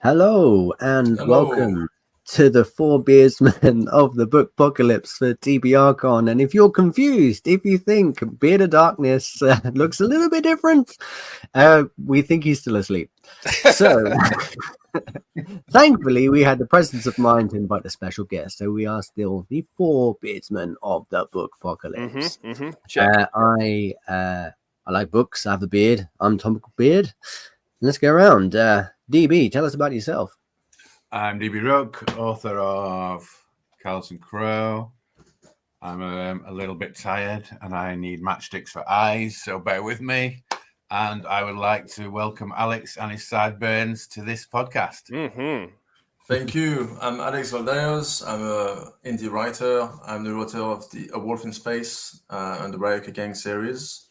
Hello and welcome to the Four Beardsmen of the Bookpocalypse for TBRCon. And if you're confused, if you think Beard of Darkness looks a little bit different, we think he's still asleep. So, thankfully, we had the presence of mind to invite a special guest. So we are still the Four Beardsmen of the Bookpocalypse. I like books. I have a beard. I'm Tom Bookbeard. Let's go around. DB, tell us about yourself. I'm DB Rook, author of Cows and Crow. I'm a little bit tired and I need matchsticks for eyes, so bear with me. And I would like to welcome Alex and his sideburns to this podcast. Thank you. I'm Alex Valdiers. I'm an indie writer. I'm the author of A Wolf in Space and the Raoke Gang series.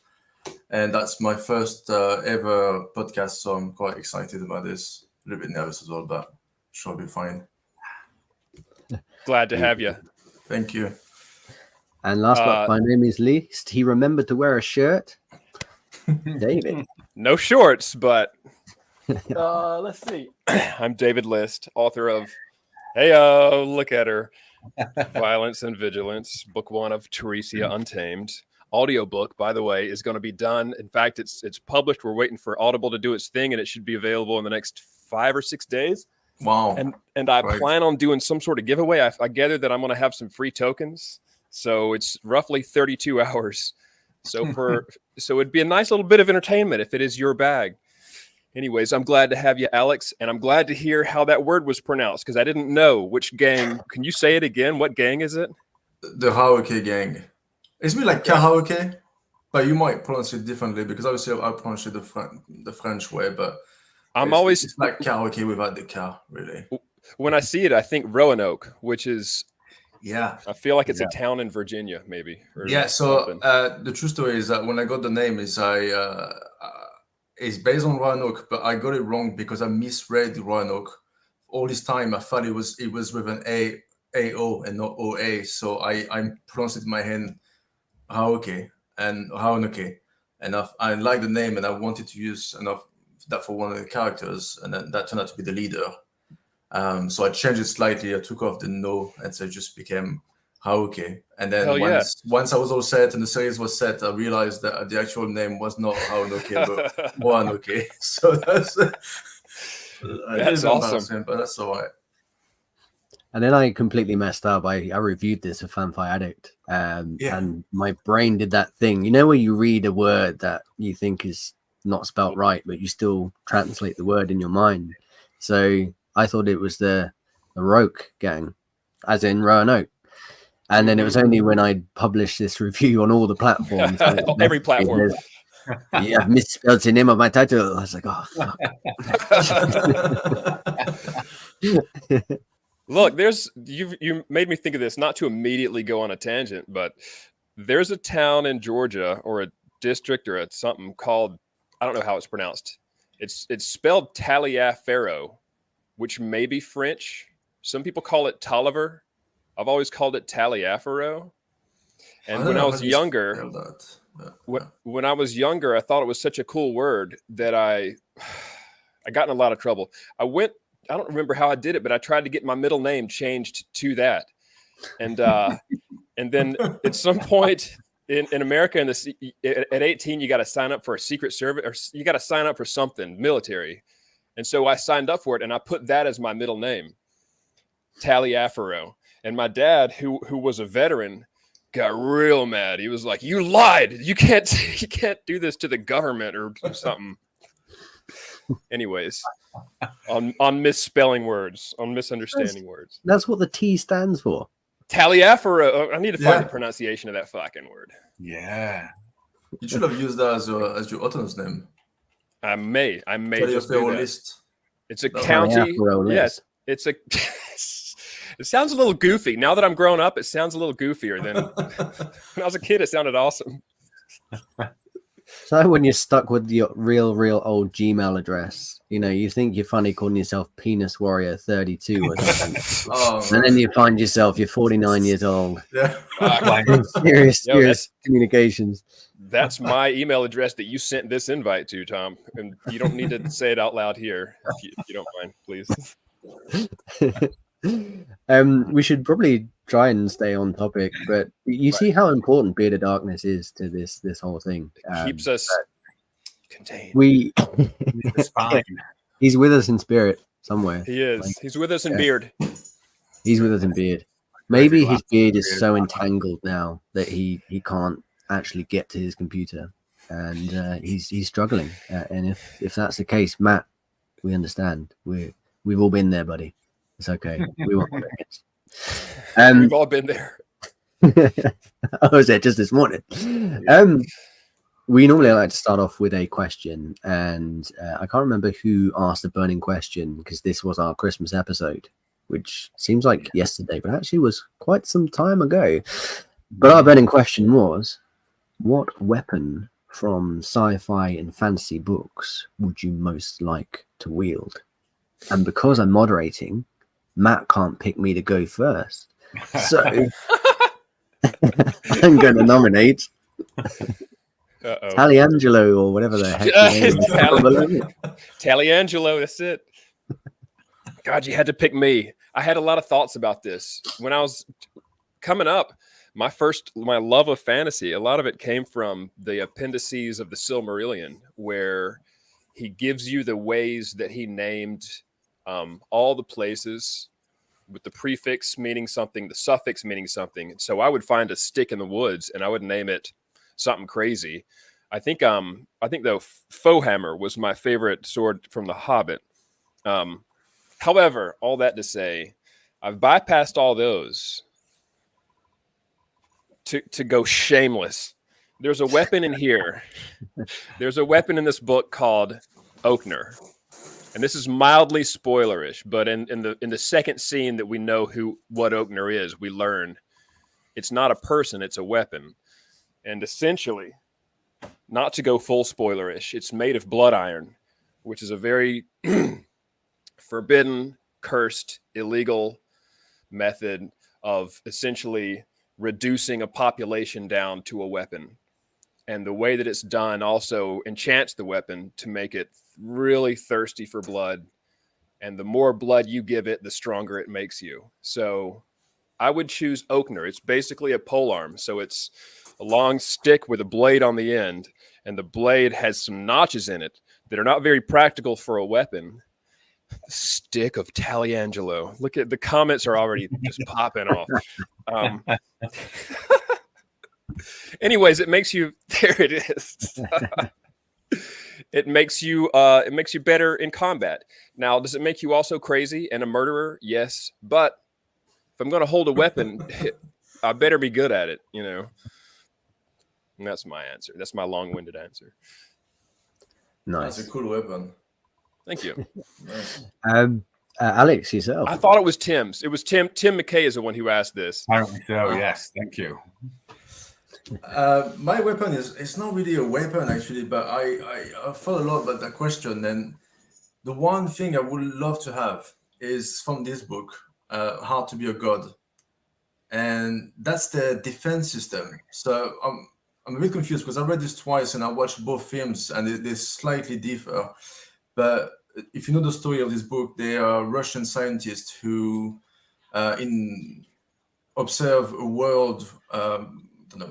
And that's my first ever podcast, so I'm quite excited about this. A little bit nervous as well, but sure it'll be fine. Glad to have you. Thank you. And last but by no means least, he remembered to wear a shirt. David. No shorts, but let's see. I'm David List, author of look at her. Violence and Vigilence, book 1 of Teresia Untamed. Audiobook, by the way, is going to be done. In fact, it's published. We're waiting for Audible to do its thing, and it should be available in the next 5 or 6 days. Wow. And I plan on doing some sort of giveaway. I gathered that I'm going to have some free tokens. So it's roughly 32 hours. So it'd be a nice little bit of entertainment if it is your bag. Anyways, I'm glad to have you, Alex, and I'm glad to hear how that word was pronounced because I didn't know which gang. Can you say it again? What gang is it? The Raoke Gang. It's me like karaoke, but you might pronounce it differently because obviously I pronounce it the French way, but it's like karaoke without the car, really. When I see it, I think Roanoke, which is I feel like it's a town in Virginia, maybe. So the true story is that when I got the name, it's based on Roanoke, but I got it wrong because I misread Roanoke. All this time, I thought it was with an A-O and not O-A, so I pronounced it in my head Raoke and Raonoke, and I like the name and I wanted to use that for one of the characters, and then that turned out to be the leader. So I changed it slightly. I took off the no, and so it just became Raoke. And then once I was all set and the series was set, I realized that the actual name was not Raonoke but Roanoke. So that's awesome. But that's all right. And then I completely messed up. I reviewed this for FanFiAddict, and my brain did that thing. You know where you read a word that you think is not spelt right, but you still translate the word in your mind. So I thought it was the Roke Gang, as in Roanoke. And then it was only when I published this review on all the platforms. Every platform. Yeah, I've misspelled the name of my title. I was like, oh, fuck. Look, you made me think of this, not to immediately go on a tangent, but there's a town in Georgia or a district or something called, I don't know how it's pronounced. It's spelled Taliaferro, which may be French. Some people call it Tolliver. I've always called it Taliaferro. And when I was younger, when I was younger, I thought it was such a cool word that I got in a lot of trouble. I don't remember how I did it, but I tried to get my middle name changed to that. And and then at some point in America, at 18, you got to sign up for a Secret Service, or you got to sign up for something, military. And so I signed up for it, and I put that as my middle name, Taliaferro. And my dad, who was a veteran, got real mad. He was like, "You lied! You can't do this to the government or something." Anyways, on misspelling words, on misunderstanding words. That's what the T stands for. Taliaferro. I need to find the pronunciation of that fucking word. Yeah. You should have used that as your author's name. I may just do that. List. It's a county. Yes, it's a. It sounds a little goofy. Now that I'm grown up, it sounds a little goofier than when I was a kid. It sounded awesome. So when you're stuck with your real old Gmail address, you think you're funny calling yourself Penis Warrior 32 or something, and then you find yourself you're 49 years old. Yeah, serious communications. That's my email address that you sent this invite to, Tom, and you don't need to say it out loud here if you don't mind, please. We should probably try and stay on topic, but you see how important Beard of Darkness is to this whole thing. Keeps us contained. He's with us in spirit somewhere. He is. He's with us in beard. He's with us in beard. Maybe his beard is so entangled now that he can't actually get to his computer, and he's struggling. And if that's the case, Matt, we understand. We've all been there, buddy. It's okay. We won't it. We've all been there. I was there just this morning. We normally like to start off with a question, and I can't remember who asked the burning question because this was our Christmas episode, which seems like yesterday, but actually was quite some time ago. But our burning question was, what weapon from sci-fi and fantasy books would you most like to wield? And because I'm moderating, Matt can't pick me to go first. So I'm going to nominate Taliangelo or whatever the heck. Taliangelo, that's it. God, you had to pick me. I had a lot of thoughts about this. When I was coming up, my love of fantasy, a lot of it came from the appendices of the Silmarillion, where he gives you the ways that he named all the places with the prefix meaning something, the suffix meaning something. So I would find a stick in the woods and I would name it something crazy. I think though Foehammer was my favorite sword from The Hobbit. However, all that to say, I've bypassed all those to go shameless. There's a weapon in here. There's a weapon in this book called Oakner. And this is mildly spoilerish, but in the second scene that we know what Oakner is, we learn it's not a person, it's a weapon. And essentially, not to go full spoilerish, it's made of blood iron, which is a very forbidden, cursed, illegal method of essentially reducing a population down to a weapon. And the way that it's done also enchants the weapon to make it really thirsty for blood. And the more blood you give it, the stronger it makes you. So I would choose Oakner. It's basically a polearm. So it's a long stick with a blade on the end. And the blade has some notches in it that are not very practical for a weapon. The stick of Taliangelo. Look at the comments are already just popping off. Anyways, it makes you there. It is. It makes you better in combat. Now, does it make you also crazy and a murderer? Yes, but if I'm going to hold a weapon, I better be good at it. And that's my answer. That's my long-winded answer. Nice. That's a cool weapon. Thank you. Nice. Alex, yourself. I thought it was Tim's. It was Tim. Tim McKay is the one who asked this. Apparently so. Yes. Thank you. My weapon it's not really a weapon actually, but I thought a lot about that question. And the one thing I would love to have is from this book, How to Be a God, and that's the defense system. So I'm a bit confused because I read this twice and I watched both films and they slightly differ. But if you know the story of this book, they are Russian scientists who observe a world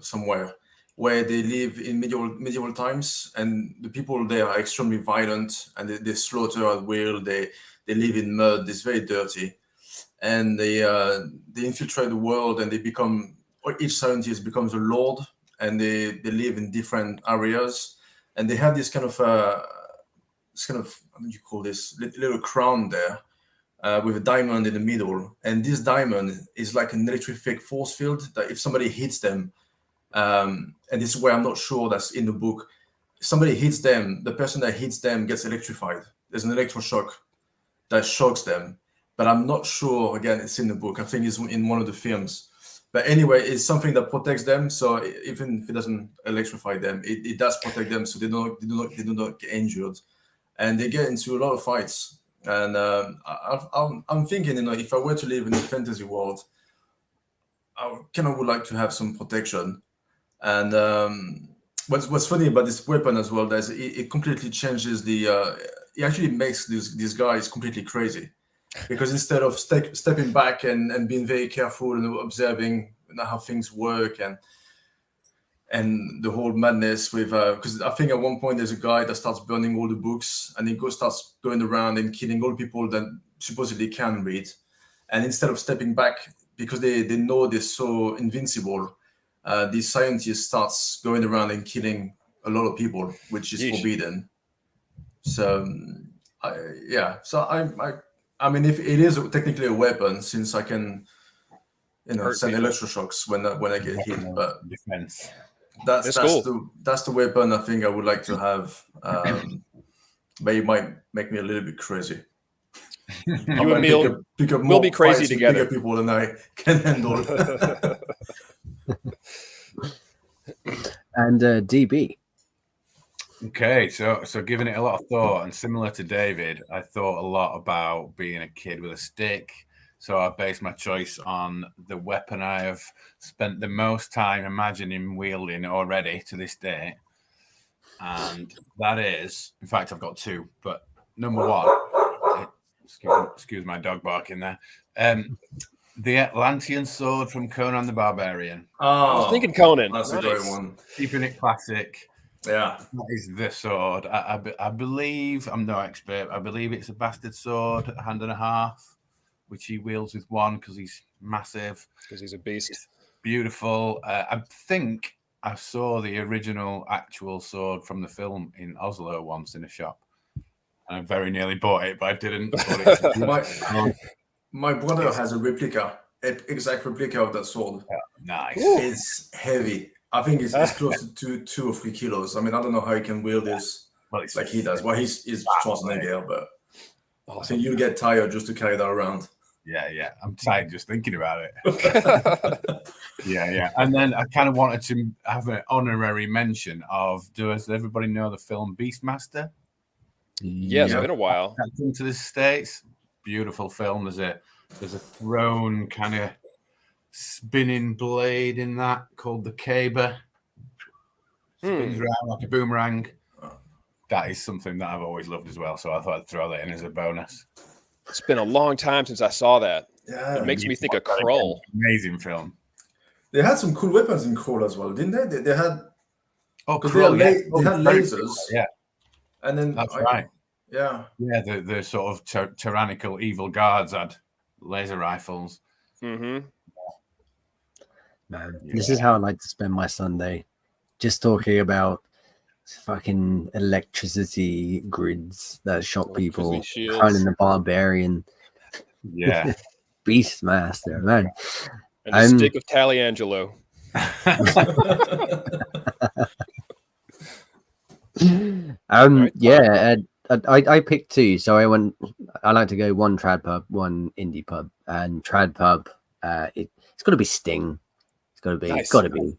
somewhere where they live in medieval times, and the people there are extremely violent and they slaughter at will. They live in mud. It's very dirty, and they infiltrate the world, and each scientist becomes a lord, and they live in different areas, and they have this kind of how do you call this little crown there with a diamond in the middle, and this diamond is like an electric force field that if somebody hits them, And this is where I'm not sure that's in the book. Somebody hits them, the person that hits them gets electrified. There's an electroshock that shocks them, but I'm not sure, again, it's in the book. I think it's in one of the films. But anyway, it's something that protects them. So even if it doesn't electrify them, it does protect them, so they do not get injured. And they get into a lot of fights. And I'm thinking, if I were to live in a fantasy world, I kind of would like to have some protection. And what's funny about this weapon as well is it completely changes it actually makes these guys completely crazy, because instead of stepping back and being very careful and observing how things work and the whole madness with because I think at one point there's a guy that starts burning all the books, and he starts going around and killing all the people that supposedly can read, and instead of stepping back because they know they're so invincible, these scientists starts going around and killing a lot of people, which is forbidden. So I mean, if it is technically a weapon, since I can send electroshocks when I get hit, but defense. That's the weapon I think I would like to have, but it might make me a little bit crazy. You and me will be crazy together. Bigger people than I can handle. And DB. Okay, so giving it a lot of thought, and similar to David, I thought a lot about being a kid with a stick. So I based my choice on the weapon I have spent the most time imagining wielding already to this day. And that is, in fact, I've got two, but number one, excuse my dog barking there. The Atlantean sword from Conan the Barbarian. Oh, I was thinking Conan. That's a great one. Keeping it classic. Yeah. That is the sword. I believe, I'm no expert, I believe it's a bastard sword, a hand and a half, which he wields with one because he's massive. Because he's a beast. It's beautiful. I think I saw the original actual sword from the film in Oslo once in a shop. I very nearly bought it, but I didn't. My brother has a replica, an exact replica of that sword. Oh, nice. It's heavy. I think it's close to 2 or 3 kilos. I mean, I don't know how he can wield this like he does. Well, he's Schwarzenegger, but I think you'll get tired just to carry that around. Yeah. I'm tired just thinking about it. Yeah. And then I kind of wanted to have an honorary mention of, does everybody know the film Beastmaster? Yeah, it's been a while. Come to the States. Beautiful film. There's a throne kind of spinning blade in that called the caber. Spins around like a boomerang. That is something that I've always loved as well. So I thought I'd throw that in as a bonus. It's been a long time since I saw that. Yeah, it makes me think of Krull. Amazing film. They had some cool weapons in Krull as well, didn't they? They had Krull, they had lasers. Yeah, and then that's right. Yeah. The sort of tyrannical evil guards had laser rifles. Mm-hmm. Man, this is how I like to spend my Sunday, just talking about fucking electricity grids that shock people. Conan the Barbarian. Yeah. Beastmaster, man. And a stick of Taliangelo. Yeah, I picked two. So I like to go one trad pub, one indie pub, and trad pub. It's got to be Sting. It's got to be. Nice. It's got to be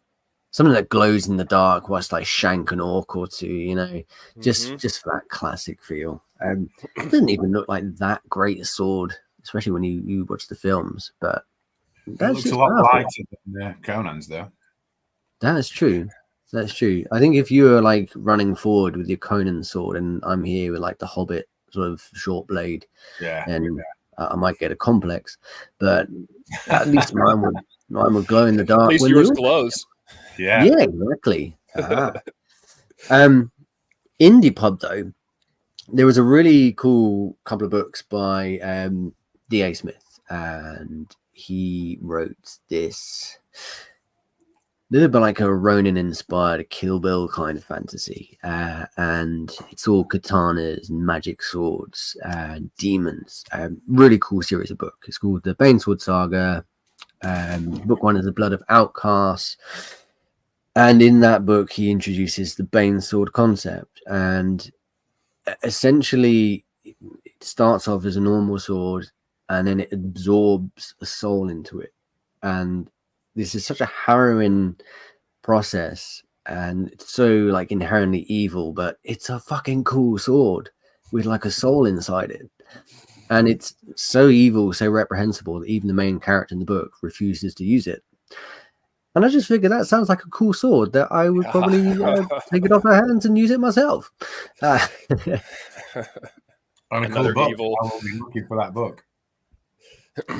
something that glows in the dark, whilst like shank an orc or two. Just for that classic feel. It doesn't even look like that great a sword, especially when you watch the films. But it looks a lot lighter than Conan's, though. That's true. That's true. I think if you were like running forward with your Conan sword, and I'm here with like the Hobbit sort of short blade, and I might get a complex, but at least mine would glow in the dark. At least yours glows. Yeah, exactly. Indie pub though, there was a really cool couple of books by D.A. Smith, and he wrote this. A little bit like a Ronin-inspired Kill Bill kind of fantasy, and it's all katanas and magic swords and demons. Really cool series of books. It's called the Banesword Saga. Book 1 is The Blood of Outcasts. And in that book, he introduces the Bane sword concept, and essentially it starts off as a normal sword, and then it absorbs a soul into it. And this is such a harrowing process, and it's so like inherently evil, but it's a fucking cool sword with like a soul inside it. And it's so evil, so reprehensible that even the main character in the book refuses to use it. And I just figured that sounds like a cool sword that I would probably take it off her hands and use it myself. On a Another cool book. evil. I will be looking for that book.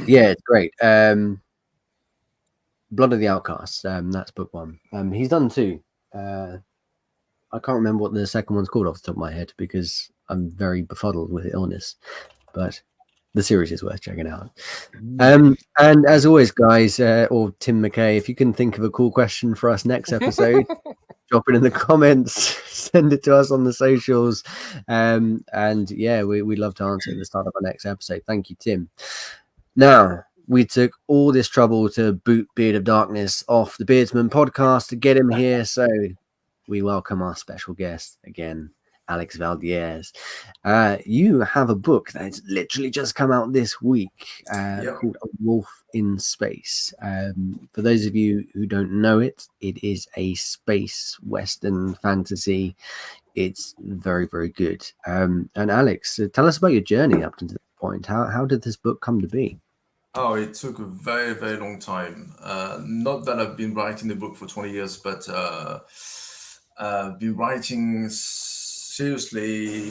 Yeah, it's great. Blood of the Outcasts. That's book one. He's done two. I can't remember what the second one's called off the top of my head because I'm very befuddled with illness. But the series is worth checking out. And as always, guys, or Tim McKay, if you can think of a cool question for us next episode, drop it in the comments, send it to us on the socials. And yeah, we'd love to answer at the start of our next episode. Thank you, Tim. Now, we took all this trouble to boot Beard of Darkness off the Beardsman podcast to get him here. So we welcome our special guest again, Alex Valdiers. You have a book that's literally just come out this week called A Wolf in Space. For those of you who don't know it, it is a space Western fantasy. It's very, very good. And Alex, tell us about your journey up to this point. How did this book come to be? Oh, it took a very, very long time. Not that I've been writing the book for 20 years, but I've been writing seriously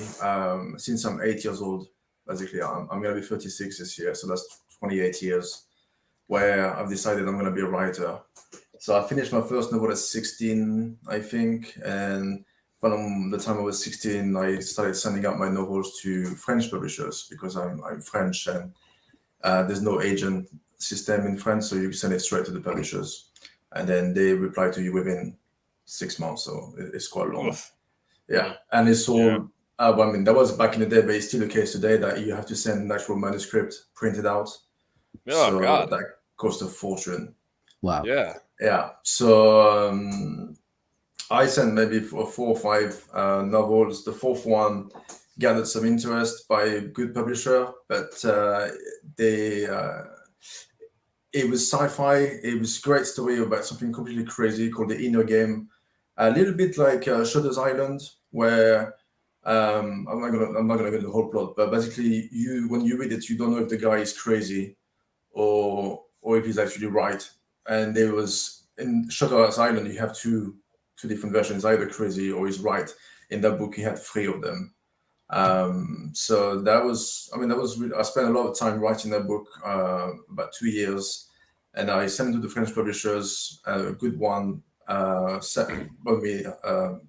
since I'm 8 years old. Basically, I'm going to be 36 this year, so that's 28 years where I've decided I'm going to be a writer. So I finished my first novel at 16, I think, and from the time I was 16, I started sending out my novels to French publishers because I'm French and there's no agent system in France, so you send it straight to the publishers, and then they reply to you within 6 months. So it's quite long. Yeah, and it's all. I mean, that was back in the day, but it's still the case today that you have to send an actual manuscript printed out. Oh, so God. That cost a fortune. Wow. Yeah. So I sent maybe 4 or 5 novels. The fourth one gathered some interest by a good publisher, but it was sci-fi. It was a great story about something completely crazy called The Inner Game, a little bit like Shutter's Island, where I'm not gonna get the whole plot, but basically when you read it, you don't know if the guy is crazy or if he's actually right. And there was in Shutter's Island, you have two different versions, either crazy or he's right. In that book, he had 3 of them. So that was I spent a lot of time writing that book, about 2 years, and I sent it to the French publishers. A good one sent me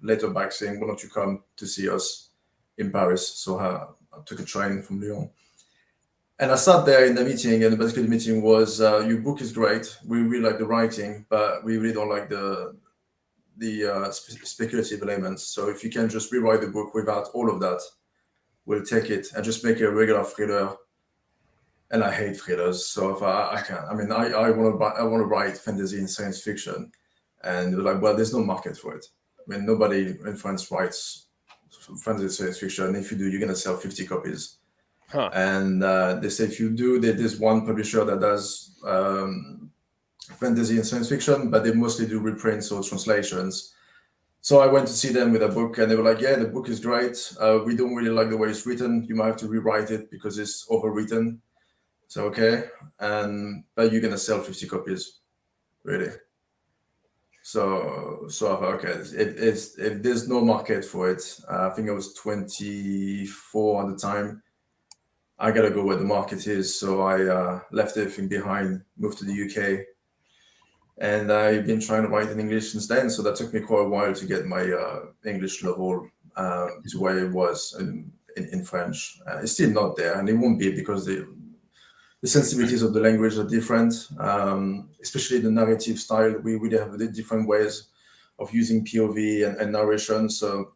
later back saying, "Why don't you come to see us in Paris?" So I took a train from Lyon, and I sat there in the meeting, and basically the meeting was, "Your book is great. We really like the writing, but we really don't like the speculative elements. So if you can just rewrite the book without all of that, we'll take it and just make it a regular thriller." And I hate thrillers, so if I can't. I mean, I want to write fantasy and science fiction, and they're like, well, there's no market for it. I mean, nobody in France writes fantasy and science fiction, and if you do, you're gonna sell 50 copies. And they say if you do, there's one publisher that does fantasy and science fiction, but they mostly do reprints or translations. So I went to see them with a book, and they were like, "Yeah, the book is great. We don't really like the way it's written. You might have to rewrite it because it's overwritten." So okay, but you're gonna sell 50 copies, really. So I thought, okay, if there's no market for it, I think I was 24 at the time. I gotta go where the market is. So I left everything behind, moved to the UK. And I've been trying to write in English since then. So that took me quite a while to get my English level to where it was in French. It's still not there, and it won't be because the sensibilities of the language are different, especially the narrative style. We really have different ways of using POV and narration. So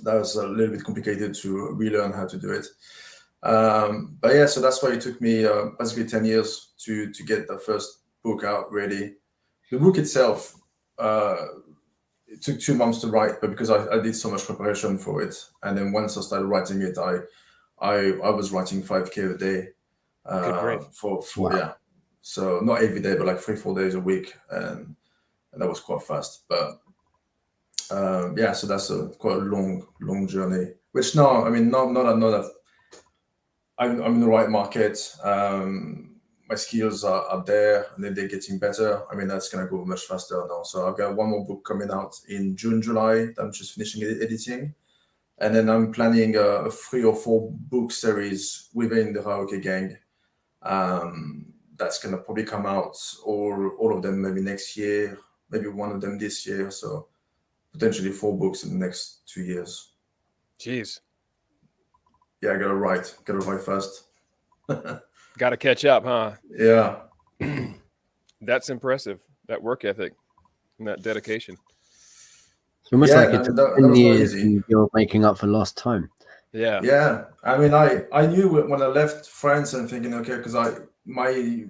that was a little bit complicated to relearn how to do it. But yeah, so that's why it took me basically 10 years to get the first book out ready. The book itself it took 2 months to write, but because I did so much preparation for it, and then once I started writing it, I was writing 5K a day. For wow. Yeah. So not every day, but like 3-4 days a week, and that was quite fast. But so that's quite a long journey. Which now, I mean, not that I'm in the right market. My skills are there, and then they're getting better. I mean, that's gonna go much faster now. So I've got one more book coming out in June, July. That I'm just finishing editing, and then I'm planning a 3 or 4 book series within the Raoke Gang. That's gonna probably come out, all of them maybe next year, maybe one of them this year. So potentially 4 books in the next 2 years. Jeez. Yeah, I gotta write fast. Got to catch up, huh? Yeah. That's impressive. That work ethic and that dedication. It's almost Yeah, like it's that 10 was not years easy. and you're making up for lost time. Yeah. Yeah. I mean, I knew when I left France and thinking, okay, because my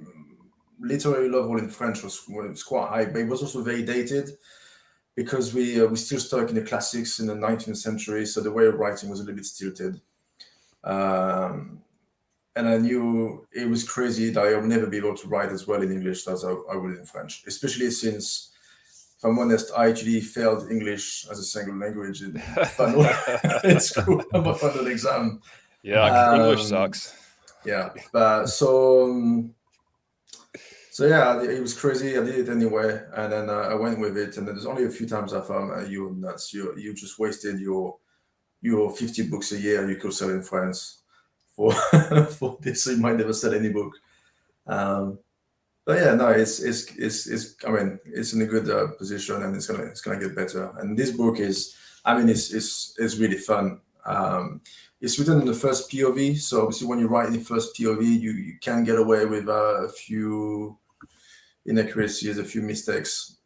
literary level in French was quite high, but it was also very dated because we still stuck in the classics in the 19th century. So the way of writing was a little bit stilted. And I knew it was crazy that I would never be able to write as well in English as I would in French, especially since, if I'm honest, I actually failed English as a single language in school on my final exam. Yeah, English sucks. Yeah, but so yeah, it was crazy. I did it anyway, and then I went with it. And there's only a few times I found you're nuts. You just wasted your 50 books a year you could sell in France for this. So you might never sell any book. But yeah, no, it's I mean, it's in a good position, and it's gonna get better. And this book is, I mean, it's really fun. It's written in the first POV, so obviously when you write in the first POV, you can get away with a few inaccuracies, a few mistakes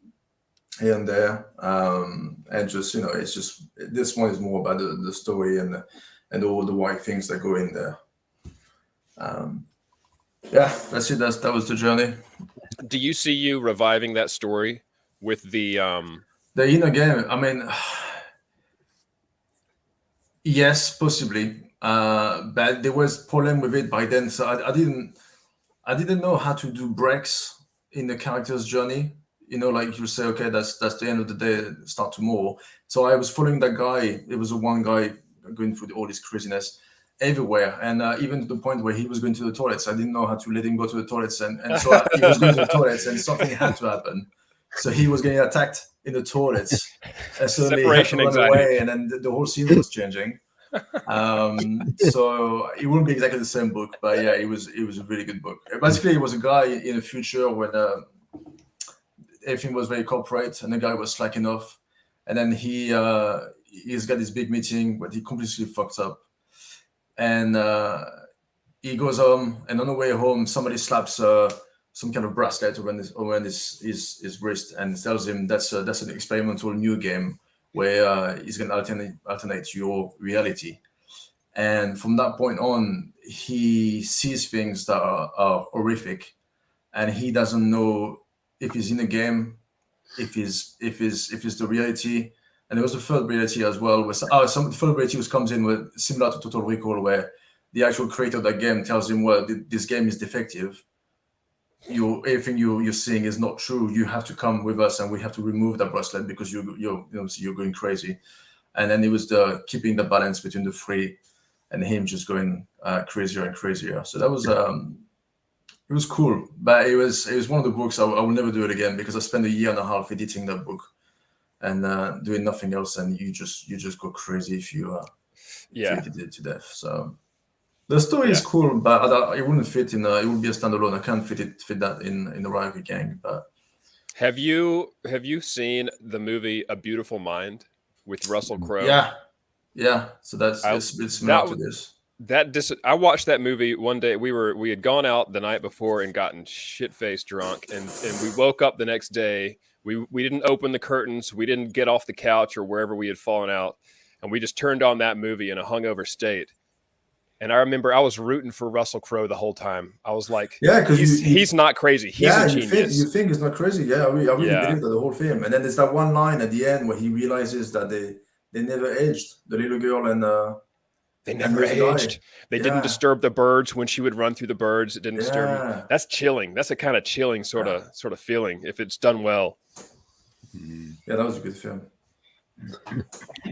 here and there, and just, you know, it's just, this one is more about the story and all the white things that go in there. Yeah, that's it. That was the journey. Do you see you reviving that story with the inner game? I mean, yes, possibly. But there was problem with it by then, so I didn't know how to do breaks in the character's journey. You know, like you say, okay, that's the end of the day, start tomorrow. So I was following that guy. It was one guy going through all this craziness everywhere, and even to the point where he was going to the toilets. I didn't know how to let him go to the toilets, and so he was going to the toilets, and something had to happen. So he was getting attacked in the toilets, and suddenly he had to run away, and then the whole scene was changing. So it wouldn't be exactly the same book, but yeah, it was a really good book. Basically, it was a guy in the future when everything was very corporate, and the guy was slacking off, and then he's got this big meeting, but he completely fucked up. And he goes home, and on the way home, somebody slaps some kind of bracelet around his wrist and tells him that's an experimental new game where he's going to alternate your reality. And from that point on, he sees things that are horrific, and he doesn't know if he's in a game, if it's the reality. And there was a third reality as well. The third reality comes in with similar to Total Recall, where the actual creator of that game tells him, well, this game is defective. Everything you're seeing is not true. You have to come with us, and we have to remove that bracelet because you're going crazy. And then it was keeping the balance between the three, and him just going crazier and crazier. So that was it was cool, but it was one of the books I will never do it again, because I spent 1.5 years editing that book and doing nothing else, and you just go crazy if you edit it to death. So the story is cool, but it wouldn't fit in. It would be a standalone. I can't fit that in the Raoke Gang. But have you seen the movie A Beautiful Mind with Russell Crowe? Yeah. So it's similar to this. I watched that movie one day. We had gone out the night before and gotten shit-faced drunk, and we woke up the next day. We didn't open the curtains. We didn't get off the couch or wherever we had fallen out, and we just turned on that movie in a hungover state. And I remember I was rooting for Russell Crowe the whole time. I was like, yeah, because he's not crazy. He's a genius. You think he's not crazy. Yeah, I really Yeah. believe that the whole film. And then there's that one line at the end where he realizes that they never aged, the little girl and they never aged. They didn't disturb the birds when she would run through the birds. It didn't disturb me. That's chilling. That's a kind of chilling sort of feeling if it's done well. Yeah, that was a good film.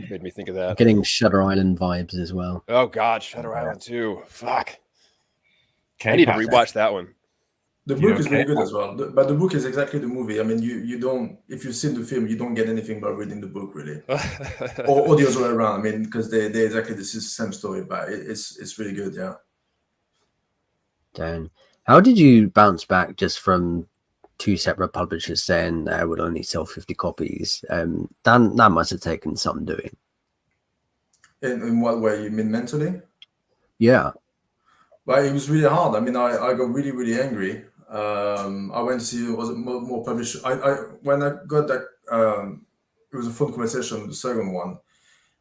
Made me think of that. Getting Shutter Island vibes as well. Oh God, Shutter Island too. Fuck. I need to rewatch that one. The book is really good as well, but the book is exactly the movie. I mean, you don't, if you've seen the film, you don't get anything by reading the book, really, or the other way around. I mean, because they're exactly the same story, but it's really good, yeah. Dan, how did you bounce back just from 2 separate publishers saying I would only sell 50 copies? That must have taken some doing. In what way? You mean mentally? Yeah. Well, it was really hard. I mean, I got really, really angry. I went to see more publishers. When I got that, it was a phone conversation with the second one,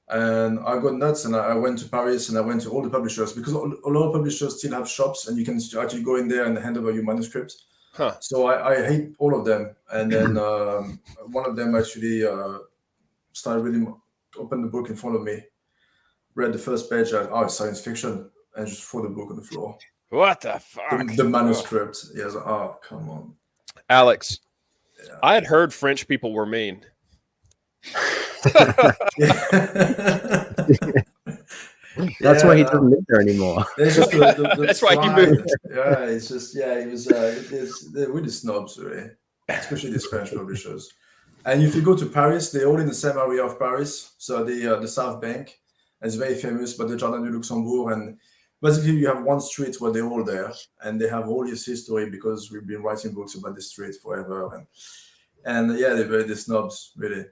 and I got nuts. And I went to Paris and I went to all the publishers, because a lot of publishers still have shops and you can actually go in there and hand over your manuscript. Huh. So I hate all of them. And then one of them actually started reading, opened the book in front of me, read the first page, and it's science fiction, and just threw the book on the floor. What the fuck? The manuscript. Oh. Yes. Oh, come on. Alex, I had heard French people were mean. That's why he doesn't live there anymore. Just that's why he moved. Yeah, it's just, it was they're really snobs, really, especially these French publishers. And if you go to Paris, they're all in the same area of Paris. So the South Bank is very famous, but the Jardin du Luxembourg, and basically you have one street where they're all there, and they have all this history because we've been writing books about this street forever, and yeah, they're very snobs, really.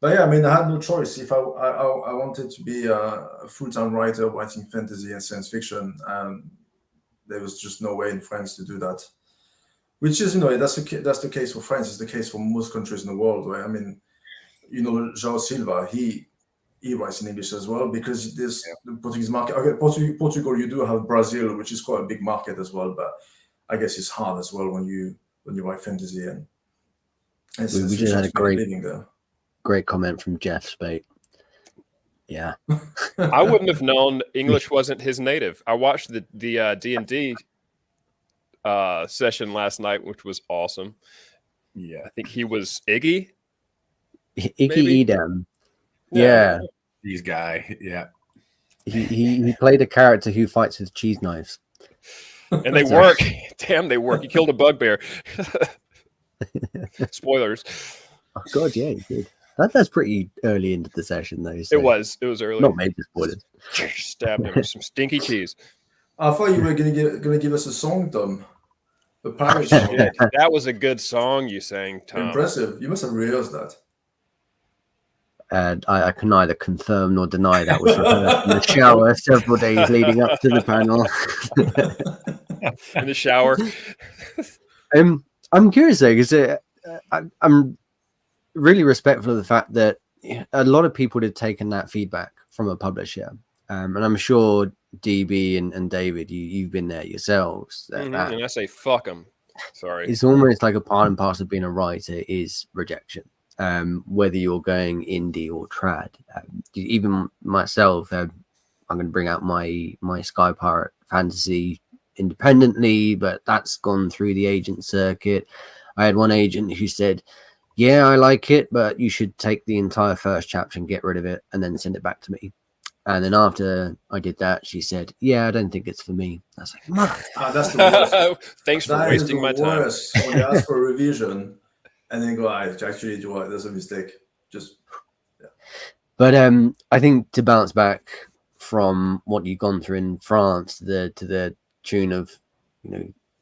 But yeah, I mean, I had no choice. If I wanted to be a full-time writer writing fantasy and science fiction, there was just no way in France to do that. Which is, that's the case for France. It's the case for most countries in the world. Right? I mean, João Silva, he writes in English as well, because there's the Portuguese market. Okay, Portugal, you do have Brazil, which is quite a big market as well. But I guess it's hard as well when you write fantasy and we just had a great comment from Jeff Spate. Yeah. I wouldn't have known English wasn't his native. I watched the D&D session last night, which was awesome. Yeah, I think he was Iggy. Iggy Edam. Yeah. These guy. Yeah. He played a character who fights with cheese knives. And they work. Damn, they work. He killed a bugbear. Spoilers. Oh God, yeah, he did. That's pretty early into the session, though. So it was early. Not major spoilers. Stabbed him with some stinky cheese. I thought you were gonna give us a song, Tom. The Paris song. That was a good song you sang, Tom. Impressive. You must have rehearsed that. And I can neither confirm nor deny that was rehearsed in the shower several days leading up to the panel. In the shower. I'm curious though, because I'm really respectful of the fact that a lot of people had taken that feedback from a publisher, and I'm sure DB and David, you've been there yourselves. And I say fuck them. Sorry, it's almost like a part and parcel of being a writer is rejection, whether you're going indie or trad. Even myself, I'm going to bring out my Sky Pirate fantasy independently, but that's gone through the agent circuit. I had one agent who said, yeah, I like it, but you should take the entire first chapter and get rid of it and then send it back to me. And then after I did that, she said, yeah, I don't think it's for me. I was like, mother. That's the worst. Thanks for wasting my time. When you ask for a revision and then go, actually, there's a mistake. Just, yeah. But I think to bounce back from what you've gone through in France to the tune of,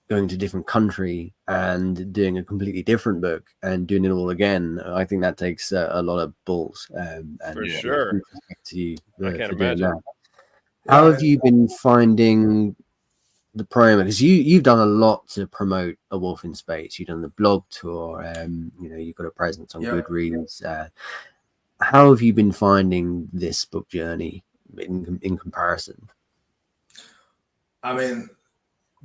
going to a different country and doing a completely different book and doing it all again, I think that takes a lot of balls. And for sure. I can't imagine. How have you been finding the promo? Because you've done a lot to promote A Wolf in Space. You've done the blog tour. You've got a presence on Goodreads. How have you been finding this book journey in comparison? I mean,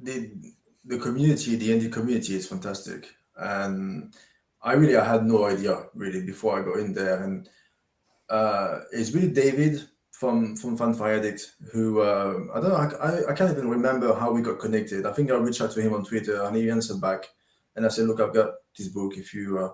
the community, the indie community is fantastic, and I had no idea really before I got in there, and it's really David from FanFiAddict who I don't know, I can't even remember how we got connected. I think I reached out to him on Twitter and he answered back, and I said, look, I've got this book if you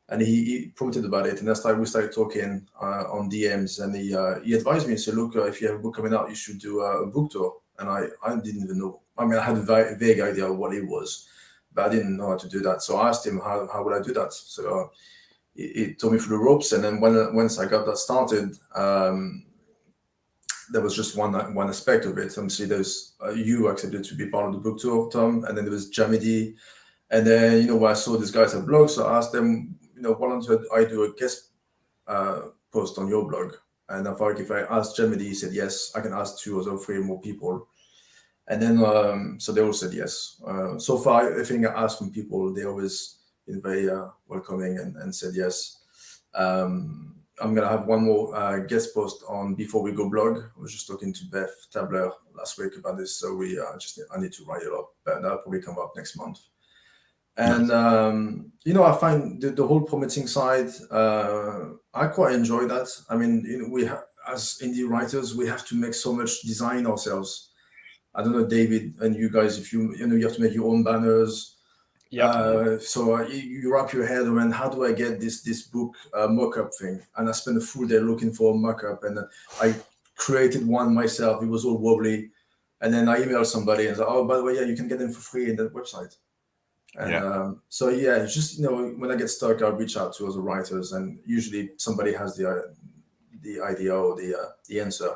and he prompted about it, and that's like we started talking on DMs, and he advised me and said, look, if you have a book coming out, you should do a book tour. And I didn't even know. I mean, I had a vague idea of what it was, but I didn't know how to do that. So I asked him, how would I do that? So he told me through the ropes, and then once I got that started, there was just one aspect of it. Obviously, there's you accepted to be part of the book tour, Tom, and then there was Jamidi, and then when I saw these guys have blogs, so I asked them, why don't I do a guest post on your blog? And I thought if I asked Jamidi, he said yes. I can ask 2 or 3 more people, and then so they all said yes. So far, everything I asked from people, they always been very welcoming and said yes. I'm gonna have one more guest post on Before We Go blog. I was just talking to Beth Tabler last week about this, so I need to write it up, but that'll probably come up next month. And I find the whole promoting side, I quite enjoy that. I mean, we as indie writers, we have to make so much design ourselves. I don't know, David and you guys, if you have to make your own banners. Yeah. So you wrap your head around how do I get this book mock-up thing, and I spent a full day looking for a mock-up, and I created one myself. It was all wobbly, and then I emailed somebody and said, "Oh, by the way, yeah, you can get them for free in the website." And so it's just when I get stuck, I reach out to other writers, and usually somebody has the idea or the answer.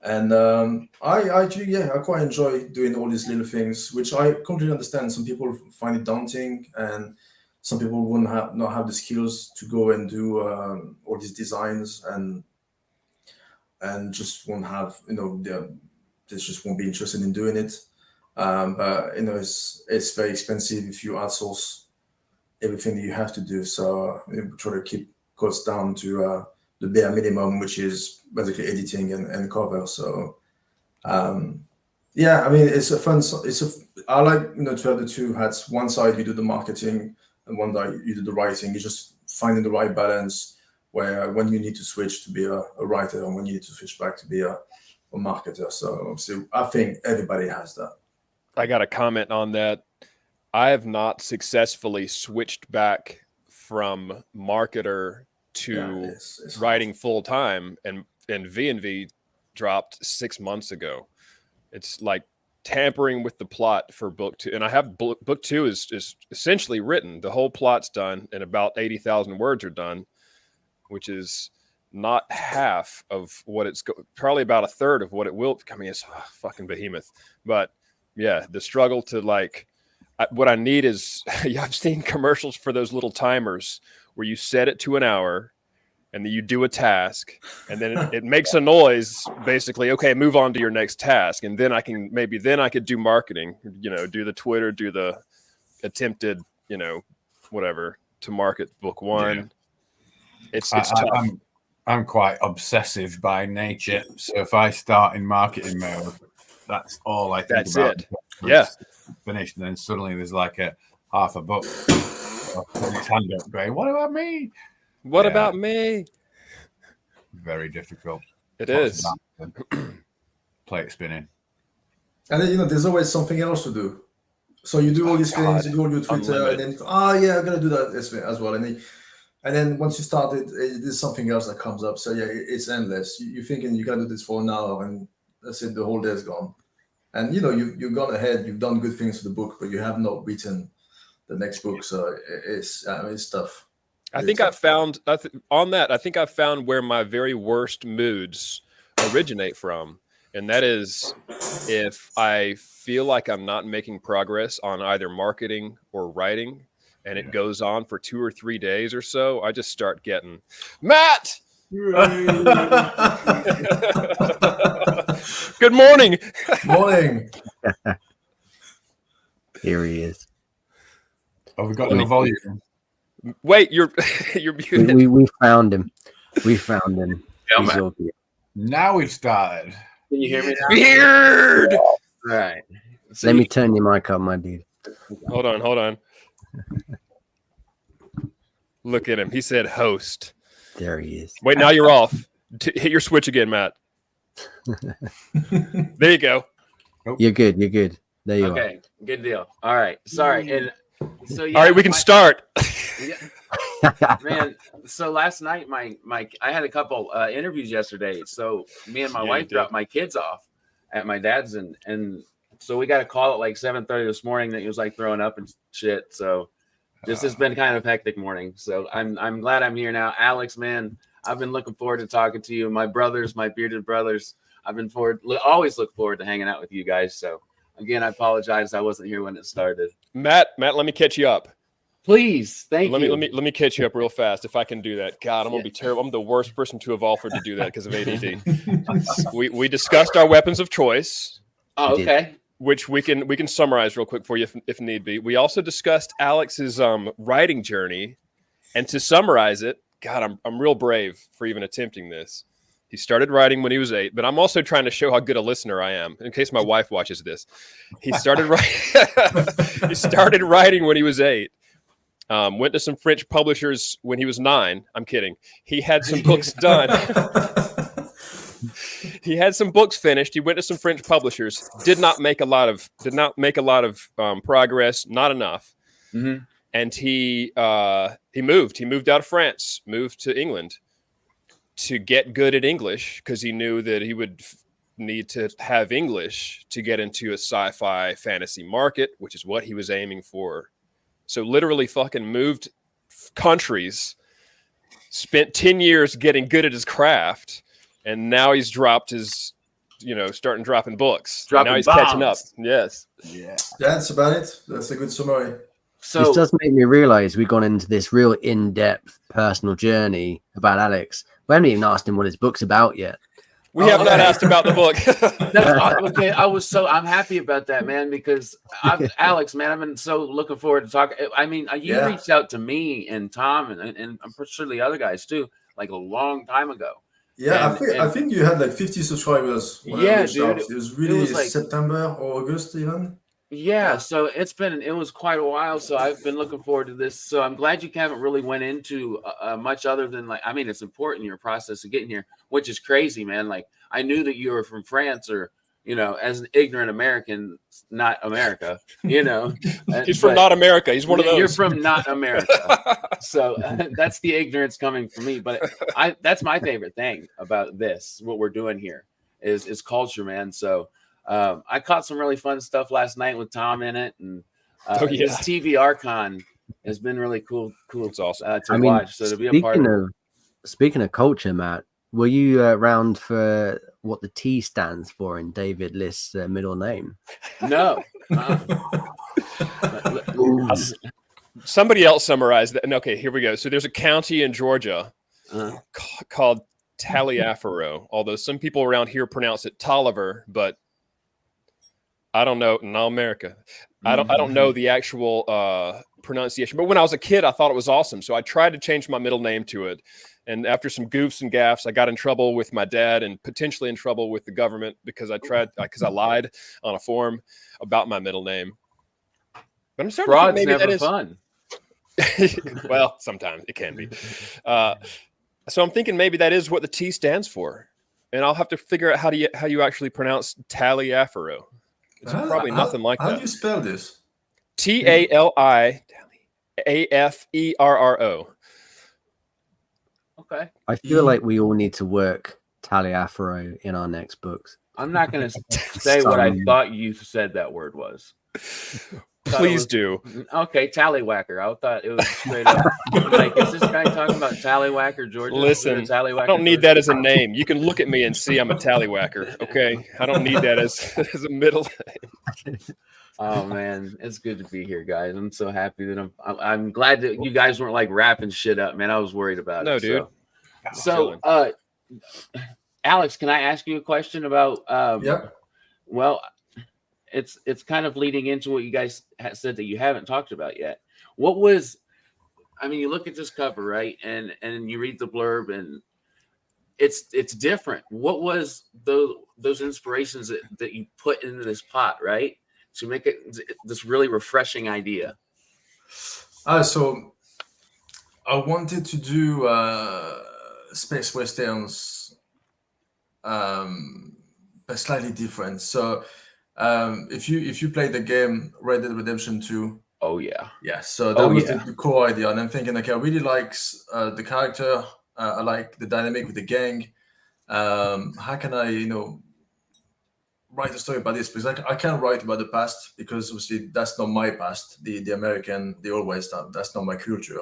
And I quite enjoy doing all these little things, which I completely understand. Some people find it daunting, and some people wouldn't not have the skills to go and do all these designs, and just won't have they just won't be interested in doing it. But it's very expensive if you outsource everything that you have to do. So we try to keep costs down to the bare minimum, which is basically editing and cover. So I mean, it's a fun. I like to have the 2 hats. One side you do the marketing, and one side you do the writing. You're just finding the right balance where when you need to switch to be a writer, and when you need to switch back to be a marketer. So obviously, I think everybody has that. I got a comment on that. I have not successfully switched back from marketer to writing full time, and V&V dropped 6 months ago. It's like tampering with the plot for book 2, and I have book 2 is essentially written. The whole plot's done, and about 80,000 words are done, which is not half of what it's probably about a third of what it will. I mean, it's a fucking behemoth, but yeah, the struggle to what I need is I've seen commercials for those little timers where you set it to an hour and then you do a task, and then it makes a noise, basically, okay, move on to your next task. And then I could do marketing, do the Twitter, do the attempted, whatever to market book 1. Yeah. It's tough. I'm quite obsessive by nature. So if I start in marketing mode, that's all I think about. That's it. Yeah. Finished, and then suddenly there's like a half a book. His hand up going, what about me? What about me? Very difficult. It is. Plate spinning. And then, there's always something else to do. So you do all these things, you do all your Twitter, and then, I'm going to do that as well. And then once you start it, there's something else that comes up. So yeah, it's endless. You're thinking you got to do this for an hour, and that's it, the whole day's gone. And, you've gone ahead, you've done good things for the book, but you have not written the next book. So it's tough. I think I found where my very worst moods originate from. And that is if I feel like I'm not making progress on either marketing or writing, and it goes on for 2 or 3 days or so, I just start getting, Matt! Good morning. Morning. Here he is. Oh, we got no volume. Wait, you're muted. We found him. We found him. Now we've started. Can you hear me now? Beard. Right. So Let me turn your mic on, my dude. Hold on. Look at him. He said host. There he is. Wait, now you're off. Hit your switch again, Matt. There you go. You're good. There you are. Okay, good deal. All right. Sorry. And so All right, we can start. Man, so last night my I had a couple interviews yesterday. So me and my wife dropped my kids off at my dad's and so we got a call at like 7:30 this morning that he was like throwing up and shit. So this has been kind of hectic morning. So I'm glad I'm here now. Alex, man, I've been looking forward to talking to you. My brothers, my bearded brothers, I've been always look forward to hanging out with you guys. So again, I apologize I wasn't here when it started. Matt, let me catch you up. Please, thank you. Let me catch you up real fast if I can do that. God, I'm gonna be terrible. I'm the worst person to have offered to do that because of ADD. we discussed our weapons of choice. Oh, okay. Which we can summarize real quick for you if need be. We also discussed Alex's writing journey, and to summarize it, God, I'm real brave for even attempting this. He started writing when he was 8, but I'm also trying to show how good a listener I am in case my wife watches this. He started writing. He started writing when he was 8. Went to some French publishers when he was 9. I'm kidding. He had some books done. He had some books finished. He went to some French publishers. Did not make a lot of progress. Not enough. Mm-hmm. And he moved. He moved out of France. Moved to England to get good at English because he knew that he would need to have English to get into a sci-fi fantasy market, which is what he was aiming for. So literally fucking moved countries, spent 10 years getting good at his craft, and now he's dropped his, starting dropping books. Now he's catching up. Yes. Yeah, that's about it. That's a good summary. So this does make me realize we've gone into this real in-depth personal journey about Alex. We haven't even asked him what his book's about yet. We have not asked about the book. Okay, I'm happy about that, man, because Alex, man, I've been so looking forward to talking. I mean, you reached out to me and Tom and I'm pretty sure the other guys too, like a long time ago. Yeah, I think you had like 50 subscribers. When I reached out. It was really like, September or August even. Yeah, so it was quite a while. So I've been looking forward to this. So I'm glad you haven't really went into much other than it's important your process of getting here, which is crazy, man. Like I knew that you were from France or, as an ignorant American, not America, He's from not America. He's one of those. You're from not America. So that's the ignorance coming from me. But that's my favorite thing about this, what we're doing here is culture, man. So I caught some really fun stuff last night with Tom in it, and this TBRCon has been really cool. It's awesome to watch. So to be a part of. Speaking of culture, Matt, were you around for what the T stands for in David List's middle name? No. Somebody else summarized that. Okay, here we go. So there's a county in Georgia called Taliaferro, although some people around here pronounce it Tolliver, but I don't know. No, America. I don't know the actual pronunciation. But when I was a kid, I thought it was awesome. So I tried to change my middle name to it. And after some goofs and gaffes, I got in trouble with my dad and potentially in trouble with the government because I lied on a form about my middle name. But I'm starting to think maybe that is fun. Well, sometimes it can be. So I'm thinking maybe that is what the T stands for. And I'll have to figure out how you actually pronounce Taliaferro. It's probably nothing like that. How do you spell this? Taliaferro. Okay. I feel like we all need to work Taliaferro in our next books. I'm not going to say what I thought you said that word was. Please do. Okay, tallywhacker. I thought it was straight up. Like, is this guy talking about tallywhacker, Georgia? Listen, I don't need that as a name. You can look at me and see I'm a tallywhacker. Okay, I don't need that as a middle name. Oh man, it's good to be here, guys. I'm so happy that I'm glad that you guys weren't like wrapping shit up, man. I was worried about it. No, dude. So, Alex, can I ask you a question about? Yeah. Well, it's kind of leading into what you guys said that you haven't talked about yet. What was? I mean, you look at this cover, right, and you read the blurb, and it's different. What was those inspirations that you put into this pot, right, to make it this really refreshing idea? So I wanted to do space westerns, but slightly different. So if you play the game Red Dead Redemption 2, oh yeah, so that was the core idea. And I'm thinking, okay, I really like the character. I like the dynamic with the gang. How can I, write a story about this? Because I can't write about the past, because obviously that's not my past. The American, the old West, that's not my culture.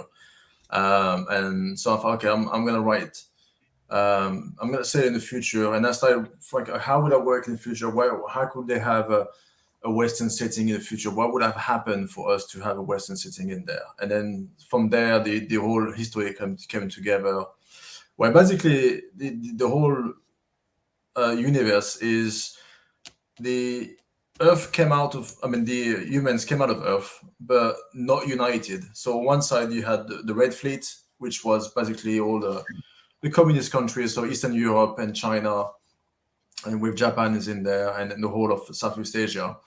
And so I thought, okay, I'm gonna write. I'm gonna say in the future, and I started thinking, how would I work in the future? How could they have a Western setting in the future? What would have happened for us to have a Western setting in there? And then from there, the whole history came together, where basically the whole universe is the Earth came out of, the humans came out of Earth, but not united. So on one side you had the Red Fleet, which was basically all the communist countries, so Eastern Europe and China, and with Japan is in there, and then the whole of Southeast Asia.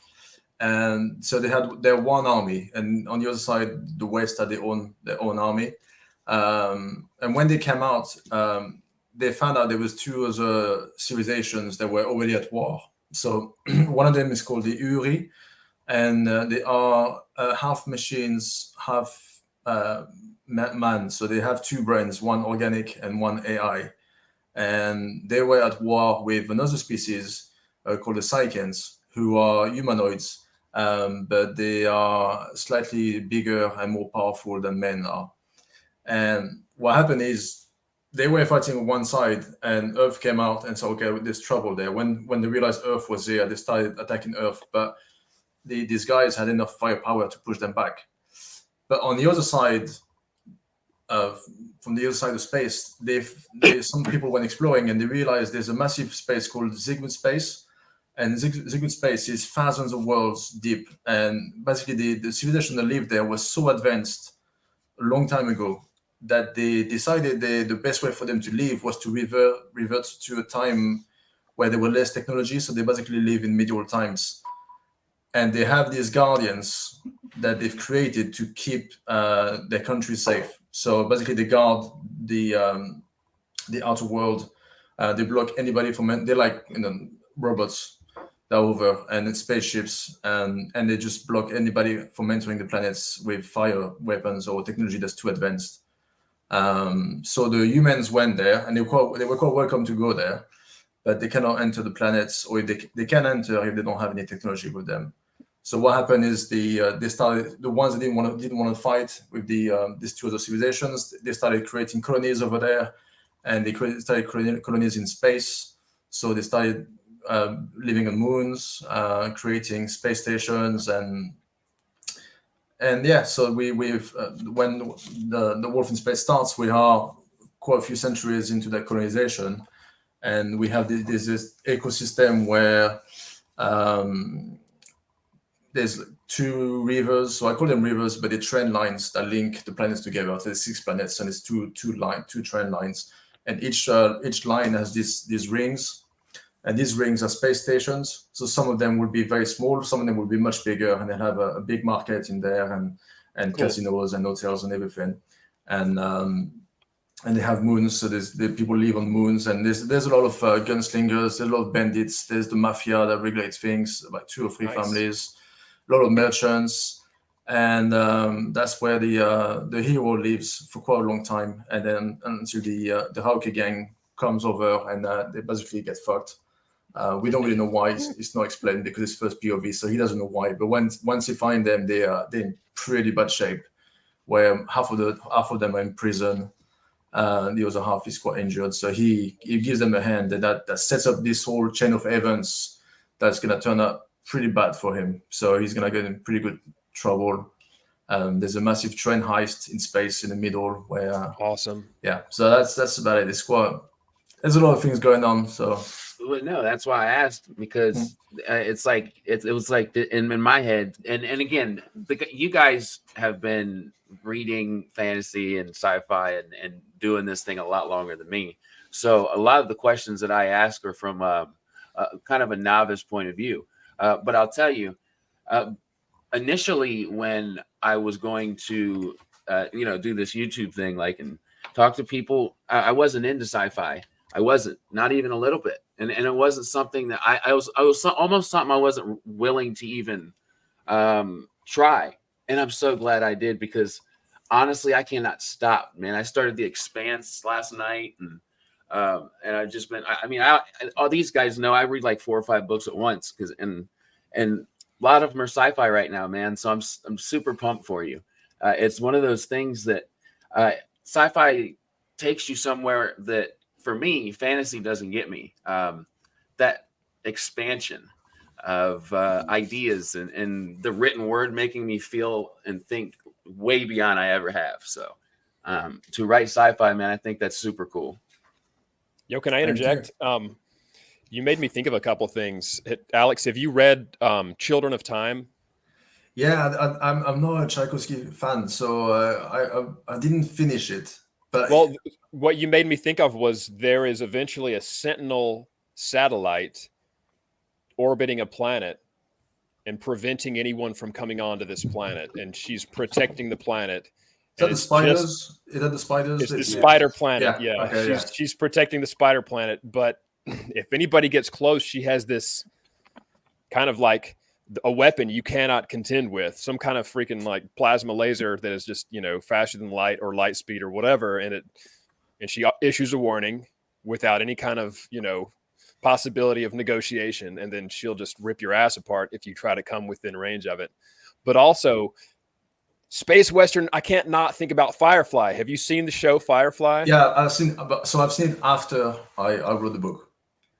And so they had their one army, and on the other side, the West had their own army. And when they came out, they found out there was two other civilizations that were already at war. So one of them is called the Uri, and they are half machines, half man. So they have two brains, one organic and one AI. And they were at war with another species called the Psychans, who are humanoids, but they are slightly bigger and more powerful than men are. And what happened is they were fighting on one side, and Earth came out and said, okay, there's trouble there. When they realized Earth was there, they started attacking Earth, but these guys had enough firepower to push them back. But on the other side, from the other side of space, some people went exploring, and they realized there's a massive space called Zygmunt space, and Zygmunt space is thousands of worlds deep. And basically, the civilization that lived there was so advanced a long time ago that they decided the best way for them to live was to revert to a time where there were less technology. So they basically live in medieval times, and they have these guardians that they've created to keep their country safe. So basically, they guard the outer world. They block anybody from. They're like robots that are over, and it's spaceships, and they just block anybody from entering the planets with fire weapons or technology that's too advanced. So the humans went there, and they were quite welcome to go there, but they cannot enter the planets, or they can enter if they don't have any technology with them. So what happened is they started, the ones that didn't want to fight with these two other civilizations, they started creating colonies over there, and they started creating colonies in space. So they started living on moons, creating space stations, and yeah. So we've when the Wolf in Space starts, we are quite a few centuries into that colonization, and we have this ecosystem where there's two rivers. So I call them rivers, but they're trend lines that link the planets together. So there's 6 planets, and it's two trend lines, and each line has these rings, and these rings are space stations. So some of them will be very small, some of them will be much bigger, and they'll have a big market in there, and cool. Casinos and hotels and everything, and they have moons. So the people live on moons, and there's a lot of gunslingers, there's a lot of bandits, there's the mafia that regulates things, about 2 or 3 families, a lot of merchants, and that's where the hero lives for quite a long time, and then until the Raoke Gang comes over, and they basically get fucked. We don't really know why. It's not explained because it's first POV, so he doesn't know why. But once you find them, they're in pretty bad shape, where half of them are in prison, the other half is quite injured. So he gives them a hand, and that sets up this whole chain of events that's gonna turn out pretty bad for him. So he's gonna get in pretty good trouble. There's a massive train heist in space in the middle where awesome. Yeah, so that's about it. There's a lot of things going on. So no, that's why I asked, because it's like it was like in my head, and again, you guys have been reading fantasy and sci-fi and doing this thing a lot longer than me. So a lot of the questions that I ask are from kind of a novice point of view. But I'll tell you, initially when I was going to, do this YouTube thing, like, and talk to people, I wasn't into sci-fi. I wasn't, not even a little bit. And it wasn't something that I was almost something I wasn't willing to even try. And I'm so glad I did, because honestly, I cannot stop, man. I started The Expanse last night, and I've just been, all these guys know I read like 4 or 5 books at once, and a lot of them are sci-fi right now, man. So I'm super pumped for you. It's one of those things that sci-fi takes you somewhere that, for me, fantasy doesn't get me. That expansion of ideas and the written word making me feel and think way beyond I ever have. So to write sci-fi, man, I think that's super cool. Yo, can I interject? You made me think of a couple things. Alex, have you read Children of Time? Yeah, I'm not a Tchaikovsky fan, so I didn't finish it. But well, what you made me think of was there is eventually a Sentinel satellite orbiting a planet and preventing anyone from coming onto this planet, and she's protecting the planet. Is that the spiders? Is that the spiders? It's the spider planet. Yeah. Okay, she's protecting the spider planet, but if anybody gets close, she has this kind of like a weapon you cannot contend with, some kind of freaking like plasma laser that is just, faster than light or light speed or whatever. And she issues a warning without any kind of, possibility of negotiation. And then she'll just rip your ass apart if you try to come within range of it. But also space Western, I can't not think about Firefly. Have you seen the show Firefly? Yeah, I've seen it after I wrote the book.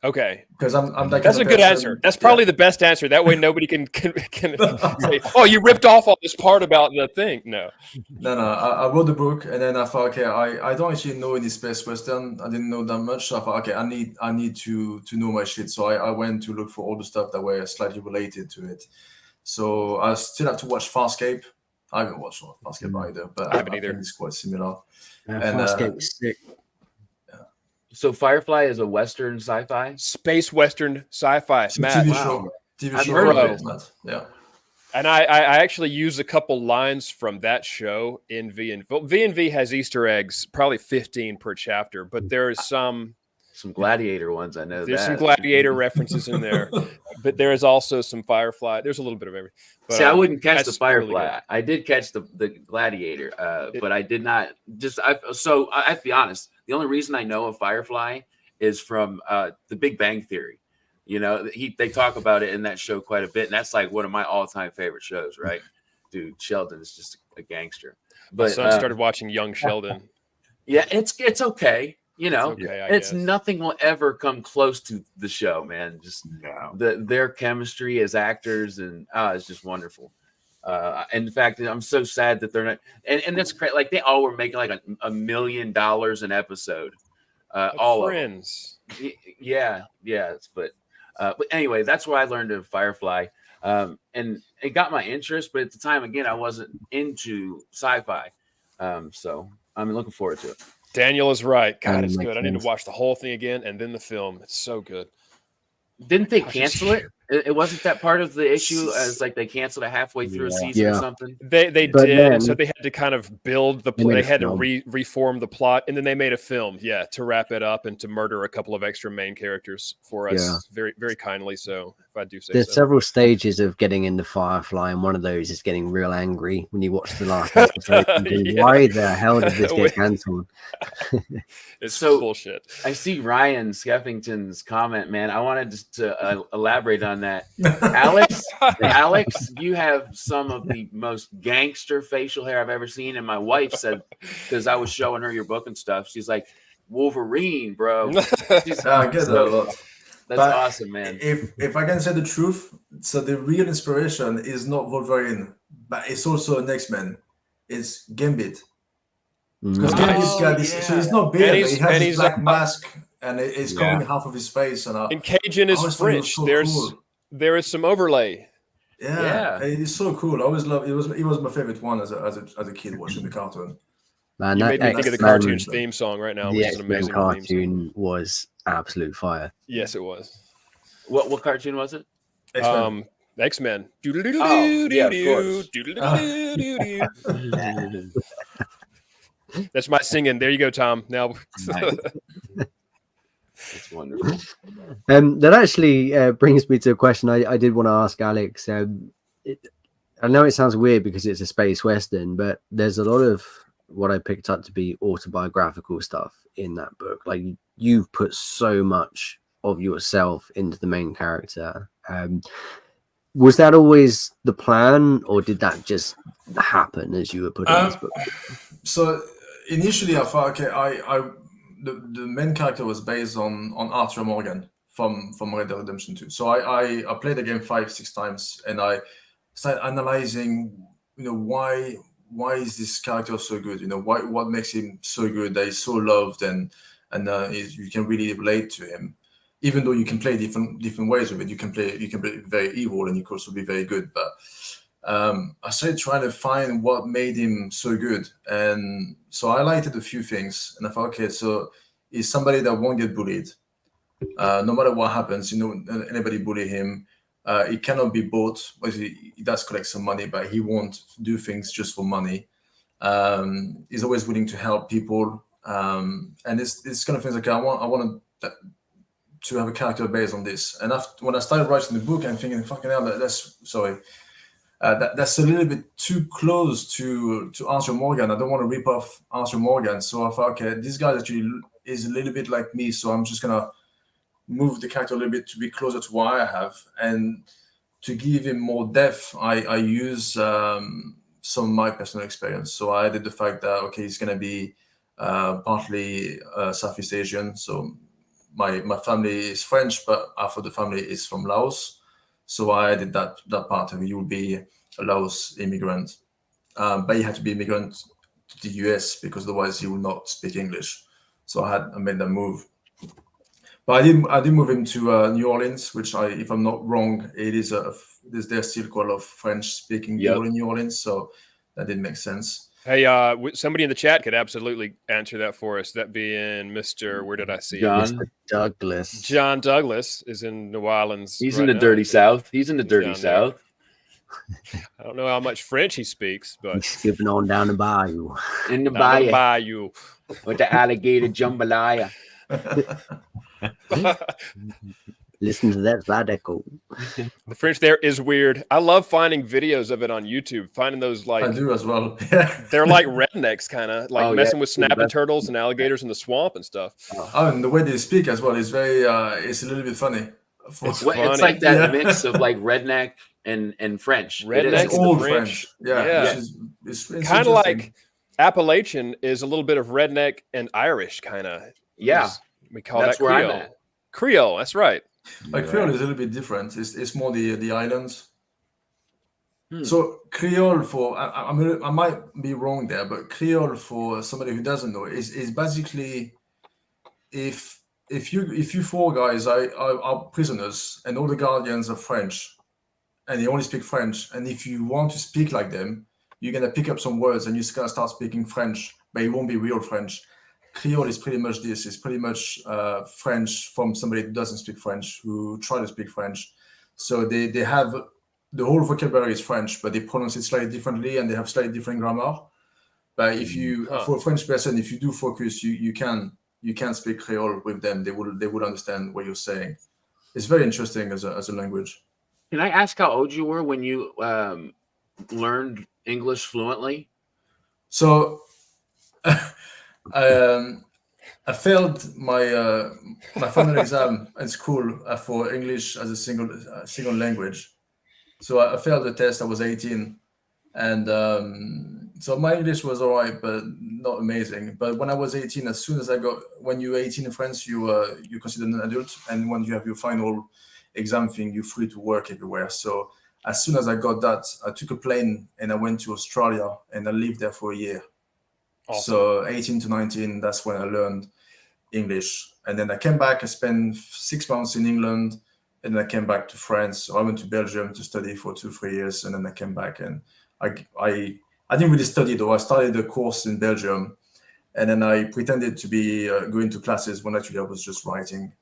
Okay, because I'm like, that's a good answer. That's probably the best answer. That way nobody can say, "Oh, you ripped off all this part about the thing." No. I wrote the book, and then I thought, okay, I don't actually know any space Western. I didn't know that much. So I thought, okay, I need to know my shit. So I went to look for all the stuff that were slightly related to it. So I still have to watch Farscape. I haven't watched Farscape either, but I haven't either. It's quite similar. And Farscape's sick. So Firefly is a Western sci-fi? Space Western sci-fi. TV show. TV show. Yeah. And I actually use a couple lines from that show in V&V. V&V has Easter eggs, probably 15 per chapter, but there is some Gladiator ones. I know there's some Gladiator references in there, but there is also some Firefly. There's a little bit of everything. But, see, I wouldn't catch the Firefly. Really, I did catch the Gladiator, but I did not. So I have to be honest. The only reason I know of Firefly is from The Big Bang Theory. They talk about it in that show quite a bit, and that's like one of my all-time favorite shows, right? Dude, Sheldon is just a gangster. But my son started watching Young Sheldon. Yeah, it's okay. It's nothing will ever come close to the show, man. Just their chemistry as actors, and it's just wonderful. In fact, I'm so sad that they're not, and that's crazy. Like they all were making like $1 million an episode. All Friends. Yeah. But anyway, that's where I learned of Firefly, and it got my interest. But at the time, again, I wasn't into sci-fi, so I'm looking forward to it. Daniel is right. God, it's good. I need to watch the whole thing again and then the film. It's so good. Didn't they cancel it? It wasn't that part of the issue, as like they canceled it halfway through a season or something. They did, and so they had to kind of build the. They had to reform the plot, and then they made a film, to wrap it up and to murder a couple of extra main characters for us, very very kindly. So if I do say, there's several stages of getting into Firefly, and one of those is getting real angry when you watch the last episode. Why the hell did this get cancelled? It's so bullshit. I see Ryan Skeffington's comment, man. I wanted to elaborate on that. Alex, you have some of the most gangster facial hair I've ever seen. And my wife said, because I was showing her your book and stuff, she's like, Wolverine, bro. I get that a lot. That's awesome, man. If I can say the truth, so the real inspiration is not Wolverine, but it's also an X-Men. It's Gambit. Because Gambit's got this, so he's not beard, but he has this black mask, and it's covering half of his face. And Cajun is French. There is some overlay. Yeah, it's so cool. I always love it. It was my favorite one as a kid watching the cartoon. Man, You that made me think of the X-Men, cartoon's theme song right now, the which is an X-Men amazing theme song. cartoon was absolute fire. Yes, it was. What cartoon was it? X-Men. X-Men. Oh, yeah, of course. That's my singing. There you go, Tom. Now, Nice. It's wonderful. That actually brings me to a question I did want to ask Alex. I know it sounds weird because it's a space western, but there's a lot of what I picked up to be autobiographical stuff in that book. Like you've put so much of yourself into the main character. Was that always the plan, or did that just happen as you were putting this book? So initially, I thought, okay, the main character was based on Arthur Morgan from Red Dead Redemption 2. So I played the game 5-6 times, and I started analyzing, why is this character so good? What makes him so good that he's so loved and you can really relate to him. Even though you can play different ways with it, you can play very evil, and you can also be very good. But I started trying to find what made him so good, and so I highlighted a few things. And I thought, okay, so he's somebody that won't get bullied, no matter what happens. Anybody bully him, he cannot be bought. He does collect some money, but he won't do things just for money. He's always willing to help people, and it's kind of things like I want to have a character based on this. And when I started writing the book, I'm thinking, fucking hell, that's a little bit too close to Arthur Morgan. I don't want to rip off Arthur Morgan. So I thought, okay, this guy actually is a little bit like me. So I'm just going to move the character a little bit to be closer to what I have. And to give him more depth, I use some of my personal experience. So I added the fact that, okay, he's going to be partly Southeast Asian. So my family is French, but half of the family is from Laos. So I added that part of it. You will be a Laos immigrant, but you had to be immigrant to the US because otherwise you will not speak English. So I made that move. But I did move him to New Orleans, which if I'm not wrong, it is there's still quite a lot of French-speaking people in New Orleans. So that did make sense. Hey, somebody in the chat could absolutely answer that for us. That being Mr. Where did I see John Mr. Douglas. John Douglas is in New Orleans. He's in the dirty South. He's in the dirty South. I don't know how much French he speaks, but He's skipping on down the bayou. In the bayou with the alligator jambalaya. Listen to that radical. The French there is weird. I love finding videos of it on YouTube. Finding those I do as well. They're like rednecks, kind of like messing with snapping turtles and alligators in the swamp and stuff. Oh, and the way they speak as well is very. It's a little bit funny. It's like that mix of like redneck and French. Redneck it's old French. Yeah. It's kind of like Appalachian is a little bit of redneck and Irish kind of. Yeah, we call that's that where Creole. I'm at. Creole, that's right. Like Creole is a little bit different. It's more the islands. So Creole I might be wrong there, but Creole for somebody who doesn't know is basically if you four guys are prisoners and all the guardians are French and they only speak French, and if you want to speak like them, you're gonna pick up some words and you're gonna start speaking French, but it won't be real French. Creole is pretty much this. It's pretty much French from somebody who doesn't speak French, who try to speak French. So they have the whole vocabulary is French, but they pronounce it slightly differently and they have slightly different grammar. But if you, for a French person, if you do focus, you can speak Creole with them. They will understand what you're saying. It's very interesting as a language. Can I ask how old you were when you learned English fluently? So. I failed my final exam in school for English as a single language. So I failed the test. I was 18, and so my English was all right, but not amazing. But when I was 18, as soon as when you're 18 in France, you're considered an adult, and when you have your final exam thing, you're free to work everywhere. So as soon as I got that, I took a plane and I went to Australia, and I lived there for a year. Awesome. So 18 to 19, that's when I learned English. And then I came back, I spent 6 months in England, and then I came back to France. So I went to Belgium to study for 2-3 years, and then I came back. And I didn't really study though. I started a course in Belgium And then I pretended to be going to classes when actually I was just writing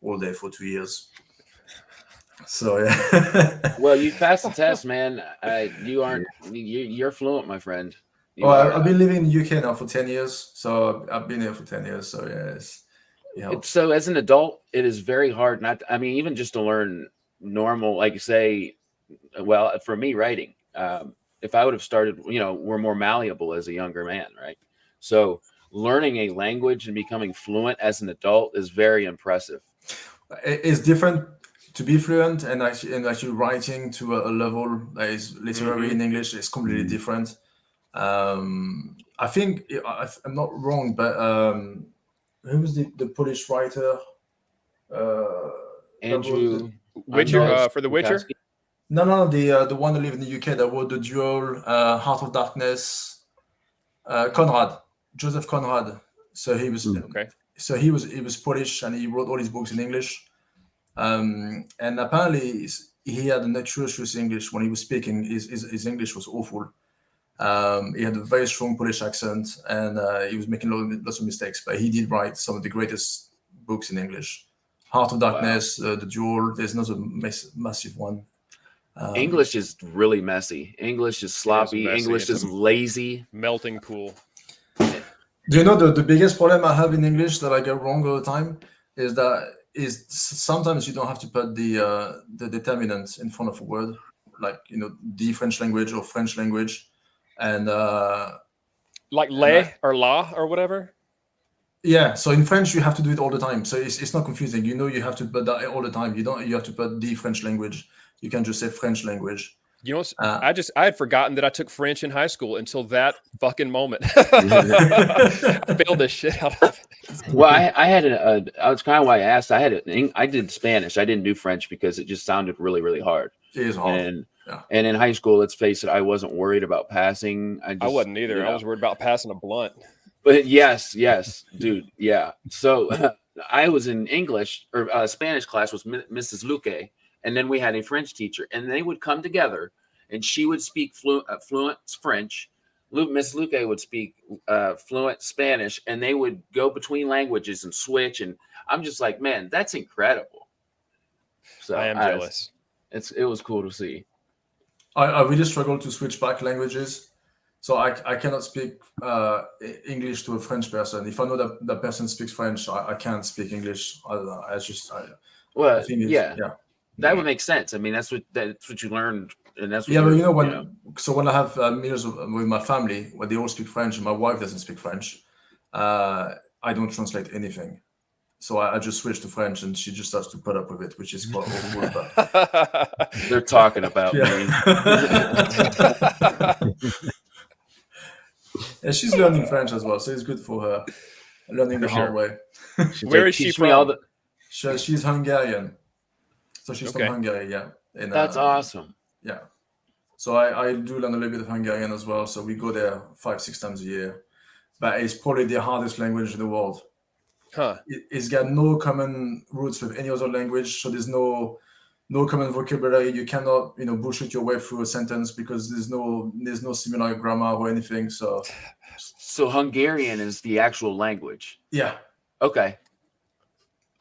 all day for 2 years. So yeah. Well, you passed the test, man. You're fluent, my friend. I've been living in the UK now for 10 years. So I've been here for 10 years. So yeah, so as an adult, it is very hard even just to learn normal, like say, well, for me, writing, if I would have started, we're more malleable as a younger man, right? So learning a language and becoming fluent as an adult is very impressive. It's different to be fluent and actually writing to a level that is literary in English is completely different. I think I'm not wrong, but who was the Polish writer? Andrew Witcher for The Witcher. No, the one who lived in the UK that wrote the duel, Heart of Darkness. Joseph Conrad. So he was okay. So he was Polish and he wrote all his books in English. And apparently he had an atrocious English when he was speaking. His English was awful. He had a very strong Polish accent and he was making lots of mistakes, but he did write some of the greatest books in English. Heart of Darkness, The Duel, there's another massive one. English is really messy. English is sloppy. English is lazy. Melting pool. Do you know the biggest problem I have in English that I get wrong all the time is sometimes you don't have to put the determinant in front of a word, like the French language or French language, and like les or la or whatever. Yeah, so in French you have to do it all the time, so it's not confusing. You have to put that all the time. You have to put the French language. You can just say French language. I had forgotten that I took French in high school until that fucking moment. I failed the shit out of it. Well, I had that's kind of why I asked. I did Spanish. I didn't do French because it just sounded really, really hard. It is hard. And in high school, let's face it, I wasn't worried about passing. I wasn't either. I was worried about passing a blunt. But yes, dude, yeah. So I was in English or Spanish class with Mrs. Luque. And then we had a French teacher, and they would come together, and she would speak fluent French. Miss Luque would speak fluent Spanish, and they would go between languages and switch. And I'm just like, man, that's incredible. So I am jealous. It was cool to see. I really struggle to switch back languages, so I cannot speak English to a French person. If I know that person speaks French, I can't speak English. I think that would make sense. I mean, that's what you learned, and that's what but when I have meals with my family where they all speak French and my wife doesn't speak French, I don't translate anything. So I just switch to French, and she just has to put up with it, which is quite awful. But they're talking about me. And she's learning French as well, so it's good for her. Learning the hard way. Where is she from? She's Hungarian. So she's from Hungary, yeah. That's awesome. Yeah. So I do learn a little bit of Hungarian as well. So we go there 5-6 times a year. But it's probably the hardest language in the world. Huh. It's got no common roots with any other language. So there's no common vocabulary. You cannot, bullshit your way through a sentence because there's no similar grammar or anything. So Hungarian is the actual language. Yeah. Okay.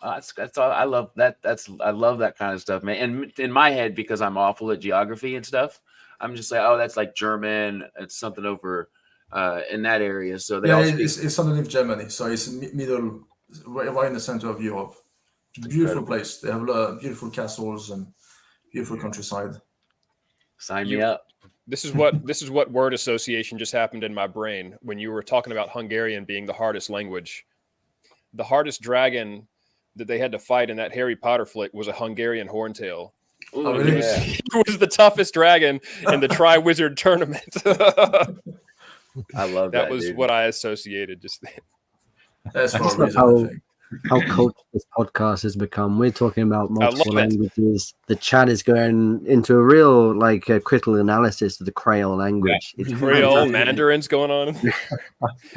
That's all. I love that. I love that kind of stuff, man. And in my head, because I'm awful at geography and stuff, I'm just like, oh, that's like German. It's something over in that area. So they all speak. It's underneath Germany, so it's middle, right in the center of Europe. Beautiful place. They have beautiful castles and beautiful countryside. Sign me up. This is what word association just happened in my brain when you were talking about Hungarian being the hardest language. The hardest dragon that they had to fight in that Harry Potter flick was a Hungarian horntail. Ooh, really? He was the toughest dragon in the Tri-Wizard tournament. I love that. That was what I associated just then. That's how cultured this podcast has become. We're talking about multiple languages. The chat is going into a real critical analysis of the Creole language. Yeah. Creole Mandarin's going on.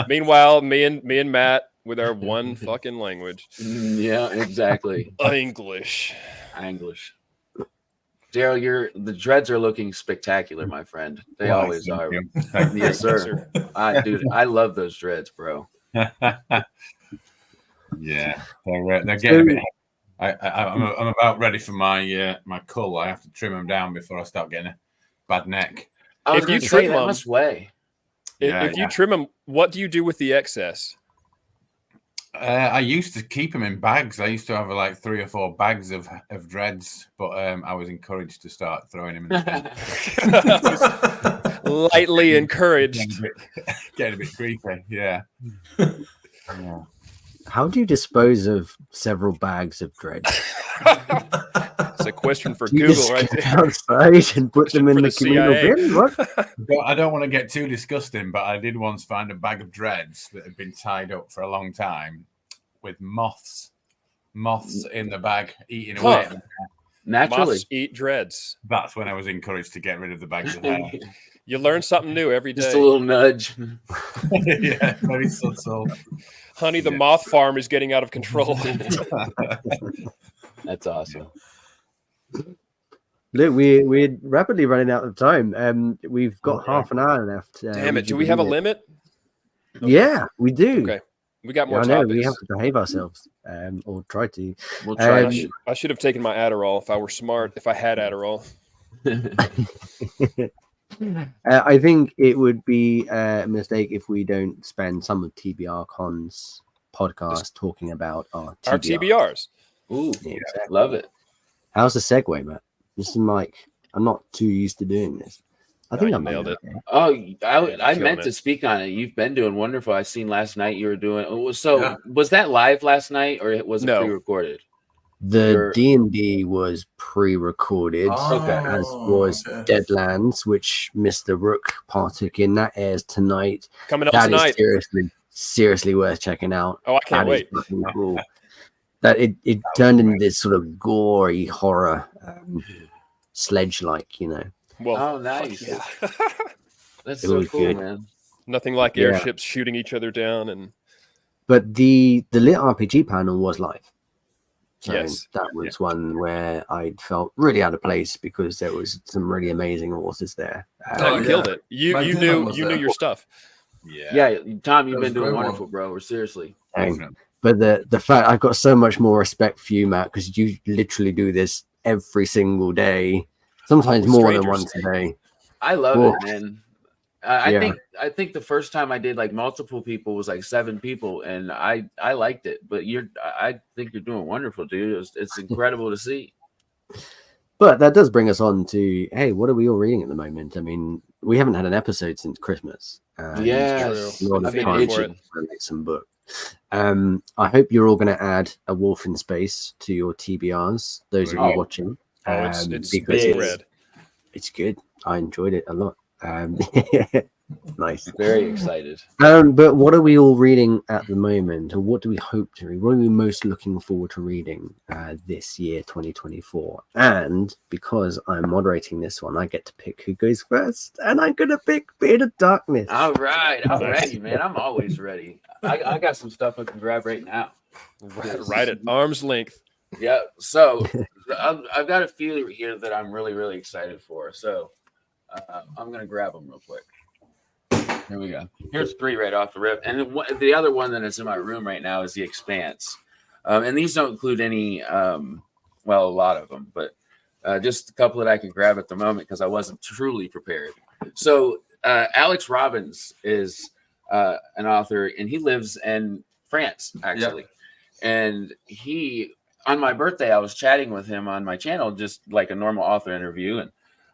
Meanwhile, me and Matt with our one fucking language. Yeah, exactly. English. Daryl, the dreads are looking spectacular, my friend. They always are. Yes, sir. Dude, I love those dreads, bro. Yeah, they're getting a bit. I'm about ready for my my cull. I have to trim them down before I start getting a bad neck. I was If going you to say trim that them- must weigh. If you trim them, what do you do with the excess? I used to keep them in bags. I used to have like 3 or 4 bags of dreads, but I was encouraged to start throwing them in the bin. Lightly encouraged. Getting a bit creepy, yeah. How do you dispose of several bags of dread? It's a question for Do you Google just right go there. outside and put them in For the the communal CIA. bin? What? I don't want to get too disgusting, but I did once find a bag of dreads that had been tied up for a long time with moths in the bag eating away. Huh. Naturally. Moths eat dreads. That's when I was encouraged to get rid of the bags of hair. You learn something new every day. Just a little nudge. Yeah, very subtle. Honey, the moth farm is getting out of control. That's awesome. Look, we're rapidly running out of time. We've got half an hour left. Damn it. would Do you we have a believe it? limit? Yeah, we do. Okay. We got Yeah, more I know, topics. we have to behave ourselves, or try to. We'll try Um, to. I should have taken my Adderall if I were smart, if I had Adderall. I think it would be a mistake if we don't spend some of TBRCon's podcast talking about our TBRs. Ooh, Yeah, exactly. love it. How's the segue, Matt? Just like I'm not too used to doing this. I think you I nailed it. Oh, I killing meant it. to speak on it. You've been doing wonderful. I seen last night you were doing. So was that live last night or was it No. pre-recorded? The Your- D&D was pre-recorded, Okay. as was Deadlands, which Mr. Rook partook in. That airs tonight. Coming up That is tonight. seriously worth checking out. Oh, I can't That is wait. fucking cool. That it turned into this sort of gory horror, sledge-like, Well, Oh, nice. yeah. That's It so was cool, good. man. Nothing like Yeah. airships shooting each other down. And But the lit RPG panel was live. So Yes. that was one where I felt really out of place because there was some really amazing authors there. no, you yeah. killed it. You Mike Dillon knew was you knew there. your stuff. Yeah, Tom, you've That was been doing a great wonderful, one. bro. Seriously. Dang. But the fact I've got so much more respect for you, Matt, because you literally do this every single day, sometimes With more than strangers. once a day. I love Whoa. it, man. I Yeah. think the first time I did like multiple people was like 7 people, and I liked it. But I think you're doing wonderful, dude. It's incredible to see. But that does bring us on to, hey, what are we all reading at the moment? I mean, we haven't had an episode since Christmas. Yes, A lot I've of been time itching. to make some book. I hope you're all going to add A Wolf in Space to your TBRs. Those of you Oh. watching. Oh, it's because big big. red. it's good. I enjoyed it a lot. Nice. Very excited. But what are we all reading at the moment, or what do we hope to read? What are we most looking forward to reading this year, 2024? And because I'm moderating this one, I get to pick who goes first, and I'm gonna pick Beard of Darkness. All right, I'm Nice. ready, man. I'm always ready. I got some stuff I can grab right now. Right at arm's length. Yeah. So I've got a few here that I'm really, really excited for. So I'm gonna grab them real quick. Here we go. Here's 3 right off the rip, and the other one that is in my room right now is The Expanse. And these don't include any, well, a lot of them, but just a couple that I can grab at the moment because I wasn't truly prepared. So Alex Robbins is an author, and he lives in France, actually. And he, on my birthday, I was chatting with him on my channel, just like a normal author interview.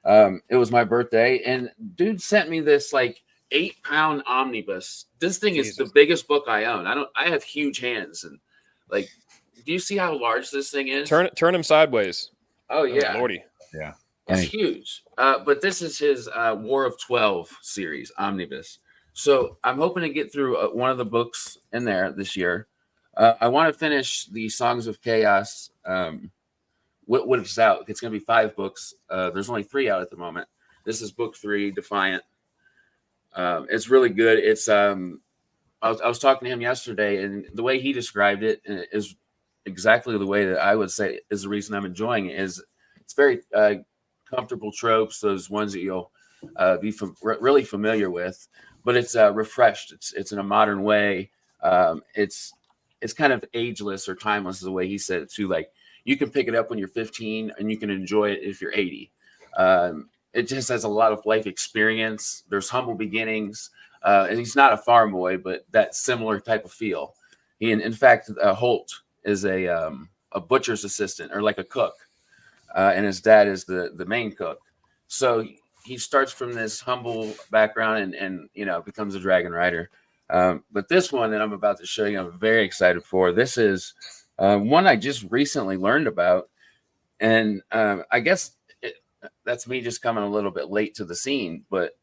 And it was my birthday, and dude sent me this like 8-pound omnibus. This thing is the biggest book I own. I have huge hands, and like, do you see how large this thing is? Turn him sideways. Oh yeah, Lordy. it's huge. But this is his War of 12 series omnibus. So I'm hoping to get through one of the books in there this year. I want to finish the Songs of Chaos. What it's out? It's going to be 5 books. There's only 3 out at the moment. This is book 3, Defiant. It's really good. It's I was talking to him yesterday, and the way he described it is exactly the way that I would say is the reason I'm enjoying it. Is it's very comfortable tropes, those ones that you'll be really familiar with, but it's refreshed. It's in a modern way. It's kind of ageless or timeless is the way he said it too. Like you can pick it up when you're 15 and you can enjoy it if you're 80. It just has a lot of life experience. There's humble beginnings. And he's not a farm boy, but that similar type of feel. In fact, Holt is a butcher's assistant or like a cook. And his dad is the main cook. So he starts from this humble background and becomes a dragon rider. But this one that I'm about to show you, I'm very excited for. This is one I just recently learned about. And I guess that's me just coming a little bit late to the scene. But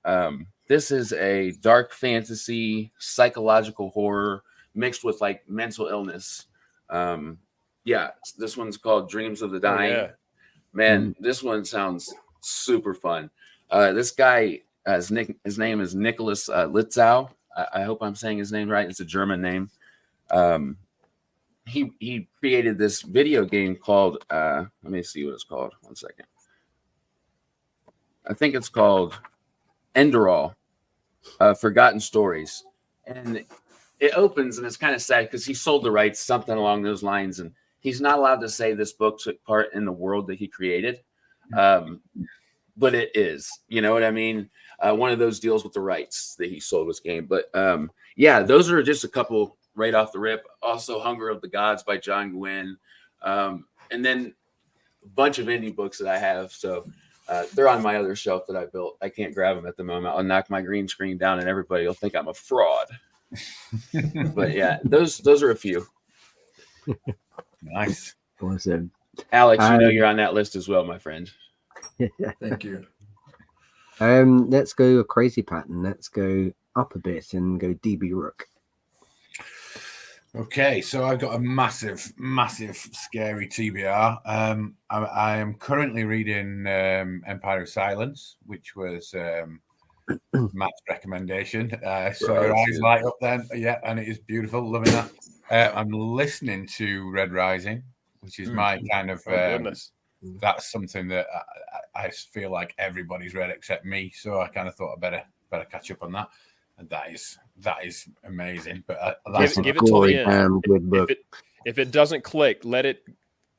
this is a dark fantasy, psychological horror mixed with like mental illness. This one's called Dreams of the Dying. Oh, yeah. Man, this one sounds super fun. This guy, his name is Nicholas Litzau. I hope I'm saying his name right. It's a German name. He created this video game called, let me see what it's called. 1 second. I think it's called Enderall, Forgotten Stories. And it opens and it's kind of sad because he sold the rights, something along those lines. And he's not allowed to say this book took part in the world that he created. But it is, you know what I mean? One of those deals with the rights that he sold this game. But those are just a couple right off the rip. Also, Hunger of the Gods by John Gwynne. And then a bunch of indie books that I have. So they're on my other shelf that I built. I can't grab them at the moment. I'll knock my green screen down and everybody will think I'm a fraud. But yeah, those are a few. Nice. Awesome. Alex, you know you're on that list as well, my friend. Thank you. Let's go a crazy pattern. Let's go up a bit and go DB Rook. Okay, so I've got a massive, scary TBR. I am currently reading Empire of Silence, which was Matt's recommendation. So your eyes light up then. Yeah, and it is beautiful. Loving that. I'm listening to Red Rising, which is my kind of... goodness. That's something that I feel like everybody's read except me. So I kind of thought I better catch up on that. And that is amazing. But give it till the end. Good book. If it doesn't click, let it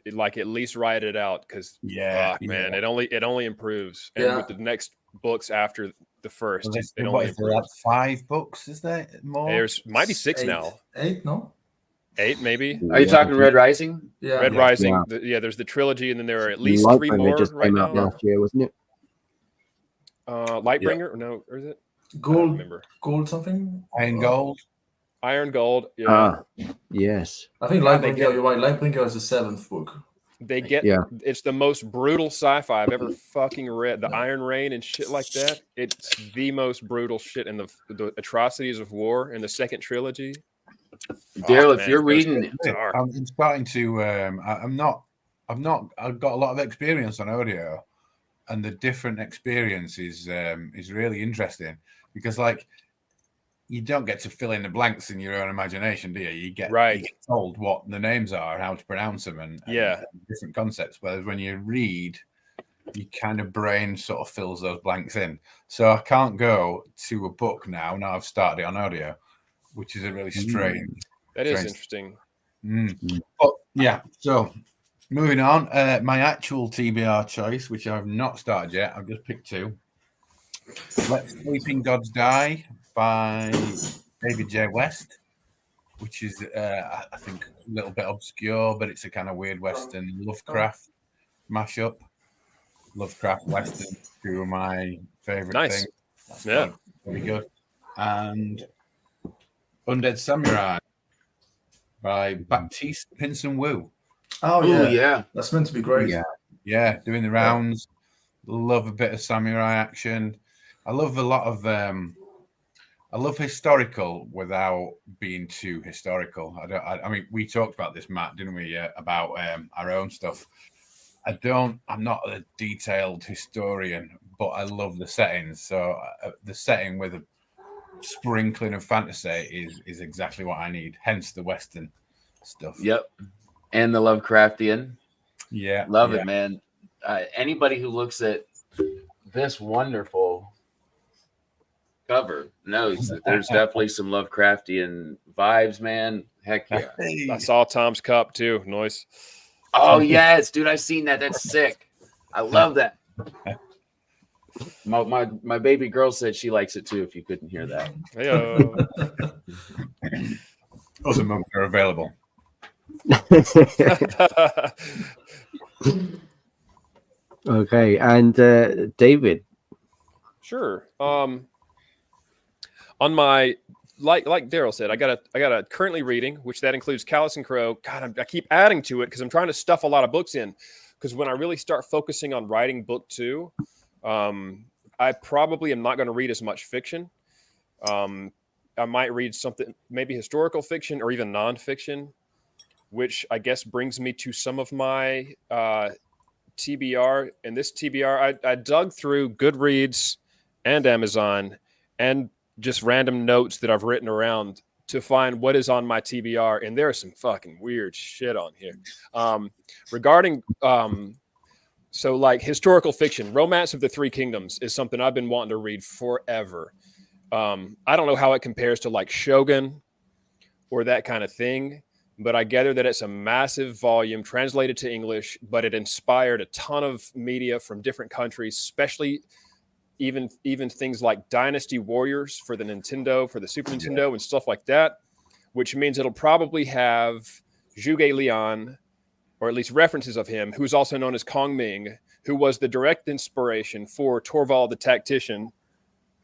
like at least write it out because man, it only improves. And with the next books after the first, it only improves. Like 5 books, is there more? There's might be 6 now. 8, no? 8 maybe. Are you talking Red Rising? Yeah. Red Rising. There's the trilogy, and then there are at least 3 more just right came now. out last year, wasn't it? Lightbringer? No, or is it? Gold something? Iron Gold. Iron Gold. Yeah. Yes. I think Lightbringer. You're right. Lightbringer is the 7th book. They get it's the most brutal sci-fi I've ever fucking read. The Iron Rain and shit like that. It's the most brutal shit in the atrocities of war in the second trilogy. Daryl, if you're reading, I'm starting to. I've got a lot of experience on audio, and the different experience is really interesting because, like, you don't get to fill in the blanks in your own imagination, do you? You get told what the names are and how to pronounce them, and different concepts. Whereas when you read, your kind of brain sort of fills those blanks in. So I can't go to a book now. Now I've started it on audio, which is a really strange. That is interesting. But yeah, so moving on, my actual TBR choice, which I've not started yet, I've just picked 2. Let Sleeping Gods Die by David J. West, which is, I think, a little bit obscure, but it's a kind of weird Western Lovecraft mashup. Lovecraft Western, 2 of my favorite things. Yeah. Very good. And Undead Samurai by Baptiste Pinson Wu. Oh, yeah. That's meant to be great. Yeah, doing the rounds. Love a bit of samurai action. I love a lot of I love historical without being too historical. I mean, we talked about this, Matt, didn't we? About our own stuff. I'm not a detailed historian, but I love the settings. So the setting with a sprinkling of fantasy is exactly what I need. Hence the Western stuff. Yep. And the Lovecraftian. Yeah. Love it, man. Anybody who looks at this wonderful cover knows that there's definitely some Lovecraftian vibes, man. Heck yeah. I saw Tom's cup too. Nice. Oh yes, dude, I've seen that. That's sick. I love that. My baby girl said she likes it too. If you couldn't hear that. Hey-o. Other monks are available. Okay, and David. Sure. On my like Daryl said, I got a currently reading, which that includes Callous and Crow. God, I keep adding to it because I'm trying to stuff a lot of books in. Because when I really start focusing on writing book 2, I probably am not going to read as much fiction. I might read something, maybe historical fiction or even nonfiction, which I guess brings me to some of my TBR. And this TBR, I dug through Goodreads and Amazon and just random notes that I've written around to find what is on my TBR. And there's some fucking weird shit on here. Regarding, so like historical fiction, Romance of the Three Kingdoms is something I've been wanting to read forever. I don't know how it compares to like Shogun or that kind of thing, but I gather that it's a massive volume translated to English, but it inspired a ton of media from different countries, especially even things like Dynasty Warriors for the Nintendo, for the Super Nintendo and stuff like that, which means it'll probably have Zhuge Liang, or at least references of him, who's also known as Kong Ming, who was the direct inspiration for Torvald the Tactician,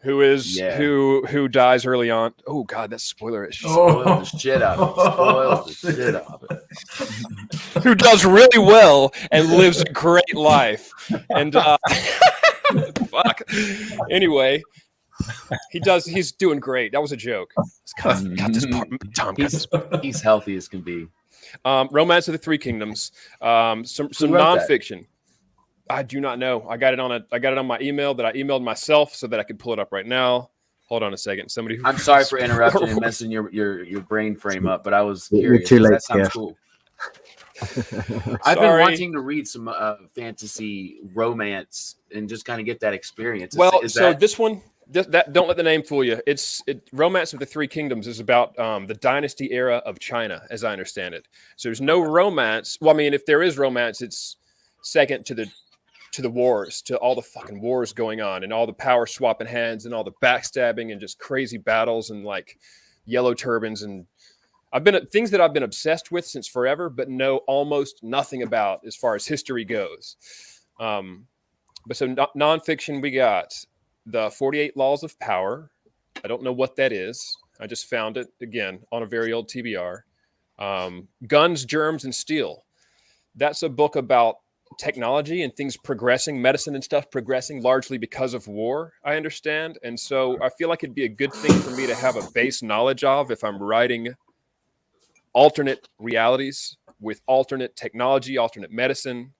who is who dies early on. Oh God, that's spoiler. Spoiled the shit out of it. Spoiled the shit out of it. Who does really well and lives a great life. And fuck. Anyway, he's doing great. That was a joke. Cut this part. Tom, he's healthy as can be. Romance of the Three Kingdoms. Some nonfiction. I do not know. I got it on my email that I emailed myself so that I could pull it up right now. Hold on a second. I'm sorry for interrupting and messing your brain frame up, but I was curious. Too late, that sounds cool. I've been wanting to read some fantasy romance and just kind of get that experience. This one, don't let the name fool you. Romance of the Three Kingdoms is about the dynasty era of China, as I understand it. So there's no romance. Well, I mean, if there is romance, it's second to the wars, to all the fucking wars going on and all the power swapping hands and all the backstabbing and just crazy battles and like yellow turbans and things that I've been obsessed with since forever, but know almost nothing about as far as history goes. But so nonfiction, we got the 48 Laws of Power. I don't know what that is. I just found it again on a very old TBR. Guns, Germs, and Steel. That's a book about technology and things progressing, medicine and stuff progressing largely because of war, I understand. And so I feel like it'd be a good thing for me to have a base knowledge of if I'm writing alternate realities with alternate technology, alternate medicine.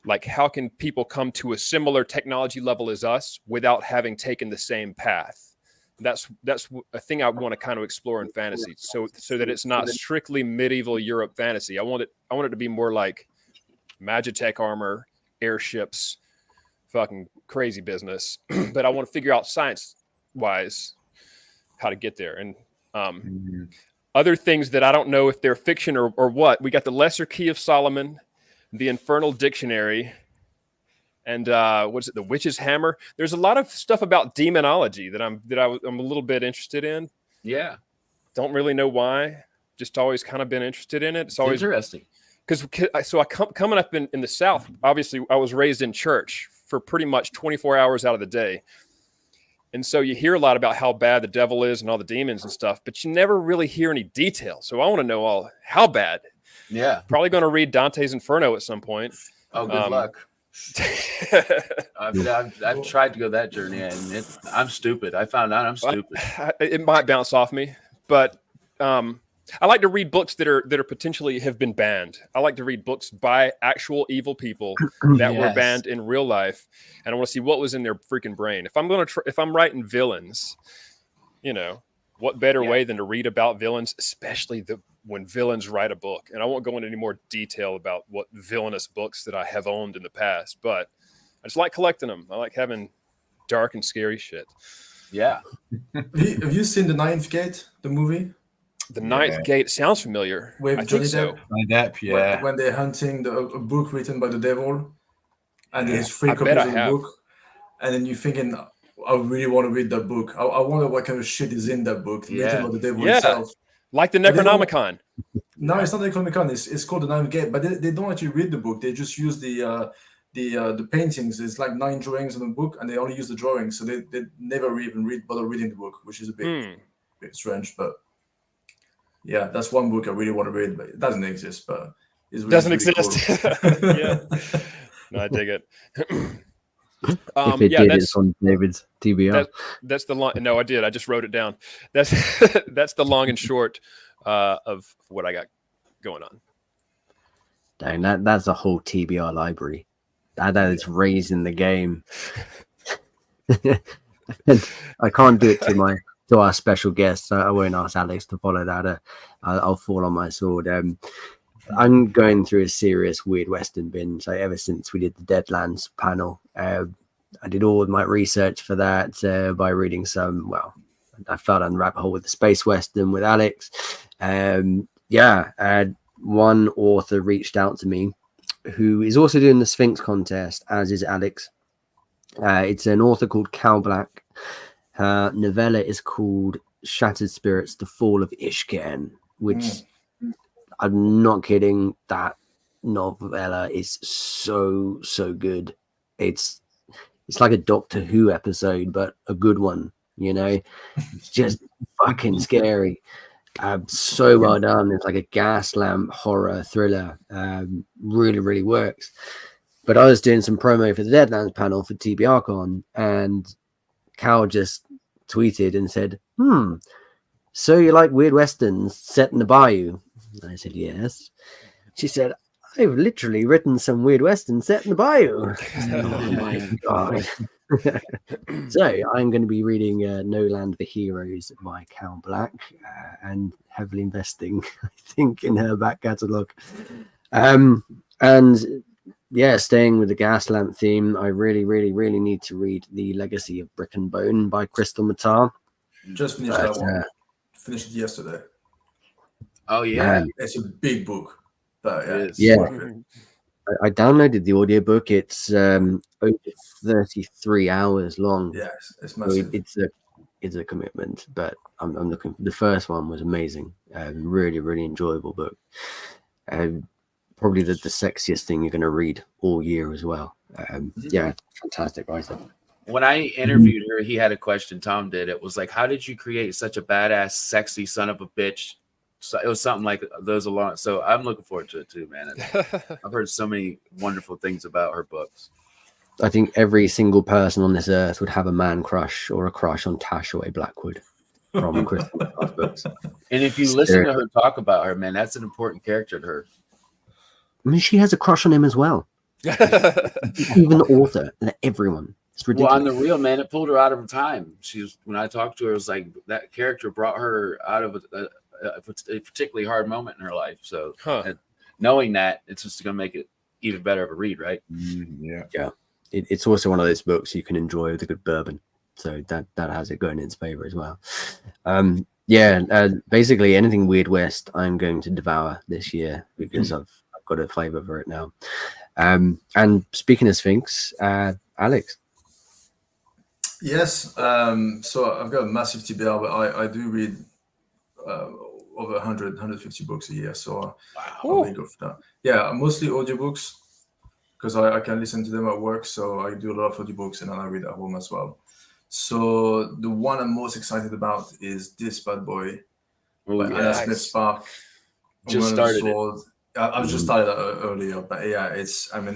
Like, how can people come to a similar technology level as us without having taken the same path? That's a thing I want to kind of explore in fantasy, so that it's not strictly medieval Europe fantasy. I want it to be more like Magitech armor, airships, fucking crazy business. But I want to figure out science-wise how to get there. And other things that I don't know if they're fiction or what. We got the Lesser Key of Solomon, the Infernal Dictionary, and what is it? The Witch's Hammer. There's a lot of stuff about demonology that I'm a little bit interested in. Yeah, don't really know why. Just always kind of been interested in it. It's always interesting. Coming up in the South, obviously I was raised in church for pretty much 24 hours out of the day. And so you hear a lot about how bad the devil is and all the demons and stuff, but you never really hear any detail. So I want to know how bad. Yeah. Probably going to read Dante's Inferno at some point. Oh, good luck. I've tried to go that journey and I'm stupid. I found out I'm stupid. It might bounce off me, but I like to read books that are potentially have been banned. I like to read books by actual evil people that were banned in real life, and I want to see what was in their freaking brain. If I'm writing villains, what better way than to read about villains, especially when villains write a book. And I won't go into any more detail about what villainous books that I have owned in the past, but I just like collecting them. I like having dark and scary shit. Yeah. Have you seen The Ninth Gate, the movie? The Ninth Gate sounds familiar. With I Johnny think so. Depp? Yeah. When they're hunting a book written by the devil, and there's 3 I bet copies I of the have. book, and then you're thinking, I really want to read that book. I wonder what kind of shit is in that book written by the devil himself. Like the Necronomicon. No, it's not the Necronomicon. It's called The Ninth Gate, but they don't actually read the book. They just use the paintings. It's like 9 drawings in the book, and they only use the drawings, so they never even bother reading the book, which is a bit strange. But yeah, that's one book I really want to read, but it doesn't exist. But it's really exist. Cool. Yeah, no, I dig it. If it did, it's on David's TBR. That's the long. No, I did. I just wrote it down. That's that's the long and short of what I got going on. Dang, that's a whole TBR library. That is raising the game. I can't do it to our special guest. I won't ask Alex to follow that. I'll fall on my sword. I'm going through a serious Weird Western binge. Ever since we did the Deadlands panel, I did all of my research for that by reading some. Well, I fell down the rabbit hole with the Space Western with Alex. One author reached out to me who is also doing the Sphinx contest, as is Alex. It's an author called Cal Black. Her novella is called Shattered Spirits: The Fall of Ishkan, which I'm not kidding. That novella is so good. It's like a Doctor Who episode, but a good one. It's just fucking scary. So well done. It's like a gas lamp horror thriller. Really works. But I was doing some promo for the Deadlands panel for TBRCon, and Cal just tweeted and said, so you like Weird Westerns set in the bayou? And I said, yes. She said, I've literally written some Weird Westerns set in the bayou. Oh my God. So I'm going to be reading No Land for Heroes by Cal Black and heavily investing, I think, in her back catalogue. And yeah, staying with the gas lamp theme, I really need to read The Legacy of Brick and Bone by Crystal Matar. Just finished that one. Finished it yesterday. Oh yeah, Man. It's a big book. But I downloaded the audiobook. It's over 33 hours long. Yes, it's massive. So it's a commitment, but I'm looking. The first one was amazing. Really enjoyable book. Probably the sexiest thing you're going to read all year as well. Yeah, fantastic writer. When I interviewed her, he had a question. Tom did. It was like, how did you create such a badass, sexy son of a bitch? So it was something like those along. So I'm looking forward to it too, man. I've heard so many wonderful things about her books. I think every single person on this earth would have a man crush or a crush on Tashaway Blackwood from Crystal Matar's books. And if you listen to her talk about her, man, that's an important character to her. I mean, she has a crush on him as well. Even the author and everyone. It's ridiculous. Well, on the real, man, it pulled her out of her time. When I talked to her, it was like that character brought her out of a particularly hard moment in her life. So knowing that, it's just going to make it even better of a read, right? Yeah. It's also one of those books you can enjoy with a good bourbon. So that has it going in its favor as well. Basically anything Weird West I'm going to devour this year because I've got a flavor for it now. And speaking of Sphinx, Alex. Yes. So I've got a massive TBR, but I do read over 100, 150 books a year. So I'll go for that. Yeah, mostly audiobooks because I can listen to them at work. So I do a lot of audiobooks and then I read at home as well. So the one I'm most excited about is this bad boy by Anna Smith Spark. Just started it. I've just started earlier, but yeah,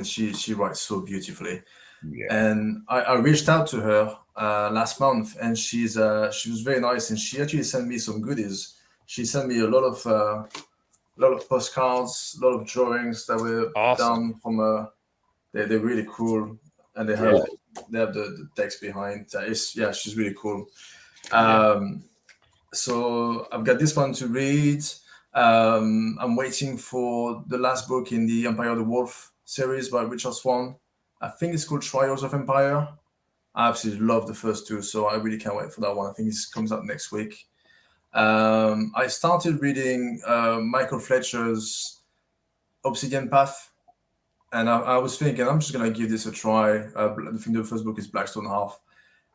she writes so beautifully. Yeah. And I reached out to her last month, and she was very nice, and she actually sent me some goodies. She sent me a lot of postcards, a lot of drawings that were done from her. They're really cool, and they have the text behind. She's really cool. So I've got this one to read. I'm waiting for the last book in the Empire of the Wolf series by Richard Swan. I think it's called Trials of Empire. I absolutely love the first two, so I really can't wait for that one. I think it comes out next week. I started reading Michael Fletcher's Obsidian Path, and I was thinking I'm just gonna give this a try. I think the first book is Blackstone Half,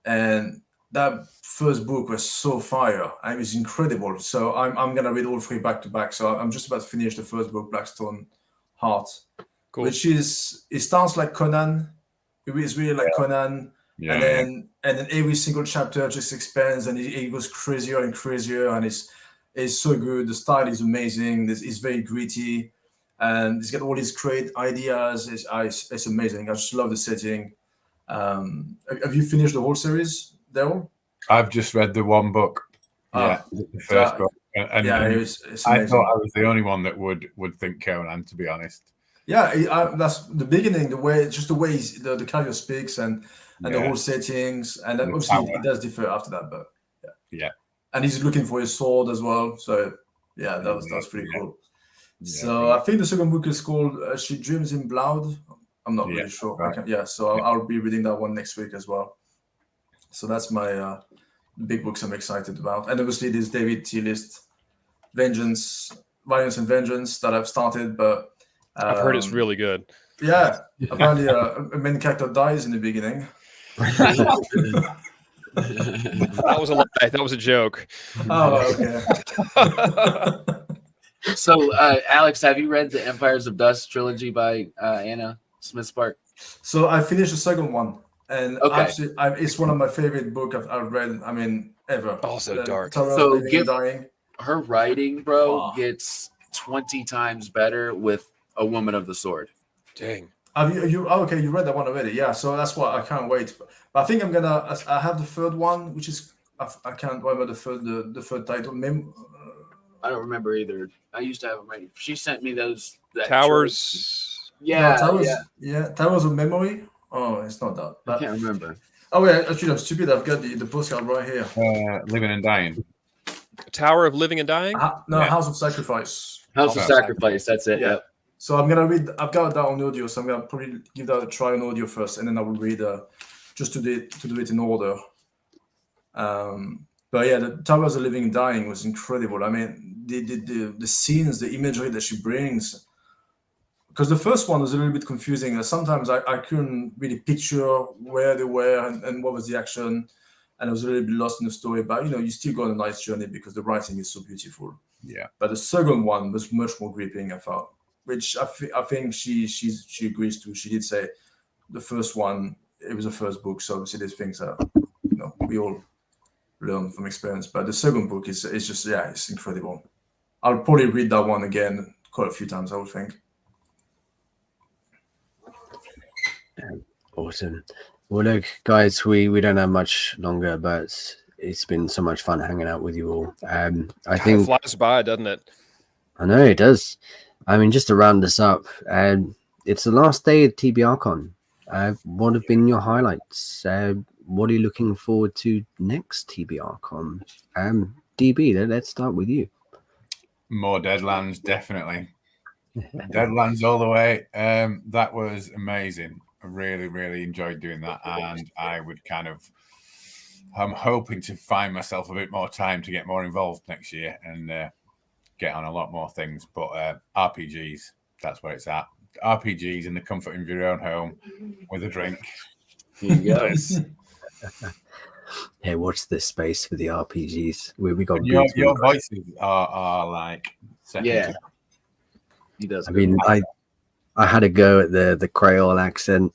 and that first book was so fire. It was incredible. So I'm gonna read all three back to back. So I'm just about to finish the first book, Blackstone Heart, which is, it starts like Conan. It is really like Conan. Yeah, and then every single chapter just expands, and it goes crazier and crazier, and it's so good. The style is amazing. It's very gritty, and it's got all these great ideas. It's amazing. I just love the setting. Have you finished the whole series, Daryl? I've just read the one book. The first book, and it's I thought I was the only one that would think Conan, to be honest. Yeah, that's the beginning. The way the character speaks and the whole settings, and then obviously it does differ after that, but yeah. And he's looking for his sword as well, so that's pretty cool. So I think the second book is called She Dreams in Blood. I'm not really sure. Right. So I'll be reading that one next week as well. So that's my big books I'm excited about, and obviously this David T list, Violence and Vengeance, that I've started, but I've heard it's really good. Yeah, apparently a main character dies in the beginning. That was a lie. That was a joke. Oh, okay. So, Alex, have you read the Empires of Dust trilogy by Anna Smith Spark? So I finished the second one, and actually, it's one of my favorite books I've read. I mean, ever. Also dark. So dying. Her writing, bro, gets 20 times better with A Woman of the Sword. Dang. You read that one already? Yeah, so that's why I can't wait. But I think I have the third one, which is I can't remember the third title. I don't remember either. I used to have them right. She sent me those Towers. Towers of Memory. Oh, it's not that. I can't remember. Oh yeah, actually I'm stupid. I've got the postcard right here. Living and Dying. Tower of Living and Dying. House of Sacrifice. House of Sacrifice. That's it. Yeah. So I'm gonna read. I've got that on audio, so I'm gonna probably give that a try on audio first, and then I will read just to do it in order. But yeah, the Towers of Living and Dying was incredible. I mean, the scenes, the imagery that she brings. Because the first one was a little bit confusing. Sometimes I couldn't really picture where they were and what was the action, and I was a little bit lost in the story. But you still got a nice journey because the writing is so beautiful. Yeah. But the second one was much more gripping, I thought. Which I think she agrees to. She did say the first one, it was the first book, so obviously there's things that we all learn from experience. But the second book is just it's incredible. I'll probably read that one again quite a few times, I would think. Awesome. Well, look, guys, we don't have much longer, but it's been so much fun hanging out with you all. I think it flies by, doesn't it? I know it does. I mean, just to round this up, it's the last day of TBRCon. What have been your highlights? What are you looking forward to next TBRCon? DB, let's start with you. More Deadlands, definitely. Deadlands all the way. That was amazing. I really, really enjoyed doing that, and I'm hoping to find myself a bit more time to get more involved next year and get on a lot more things. But RPGs, that's where it's at. RPGs in the comfort of your own home with a drink. Yes. Hey, watch this space for the RPGs. We got your voices are like yeah. He does. I mean, I had a go at the Creole accent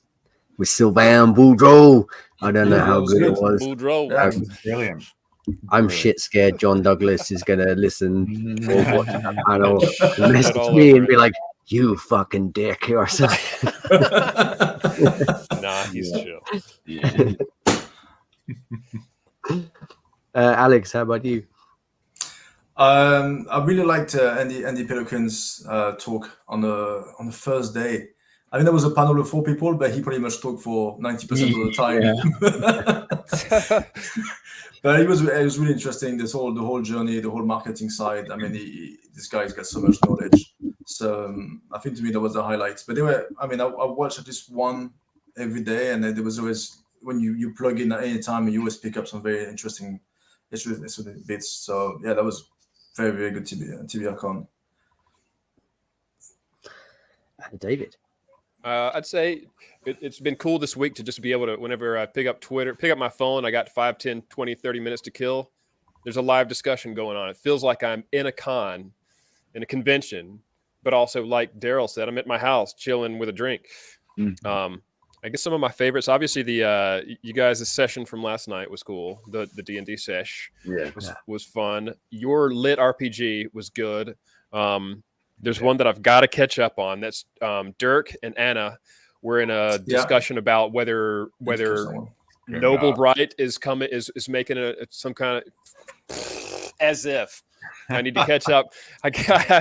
with Sylvain Boudreau. I don't know how good it was. Boudreau. Brilliant. I'm shit scared John Douglas is going to listen or watch that panel and message me and be like, you fucking dick or something. Nah, he's chill. Yeah. Alex, how about you? I really liked Andy Pelican's talk on the first day. I mean, there was a panel of 4 people, but he pretty much talked for 90% of the time. But it was really interesting. The whole journey, the whole marketing side. I mean, this guy's got so much knowledge. So I think to me that was the highlights. But anyway, I mean, I watched at least one every day, and there was always when you plug in at any time, and you always pick up some very interesting bits. So yeah, that was very, very good TBRCon. David. I'd say it's been cool this week to just be able to, whenever I pick up my phone, I got 5, 10, 20, 30 minutes to kill. There's a live discussion going on. It feels like I'm in a convention, but also like Daryl said, I'm at my house chilling with a drink. Mm-hmm. I guess some of my favorites, obviously you guys' session from last night was cool. The D&D sesh was fun. Your lit RPG was good. There's one that I've got to catch up on. That's Dirk and Anna were in a discussion about whether Noble Bright is making some kind of, as if. I need to catch up. I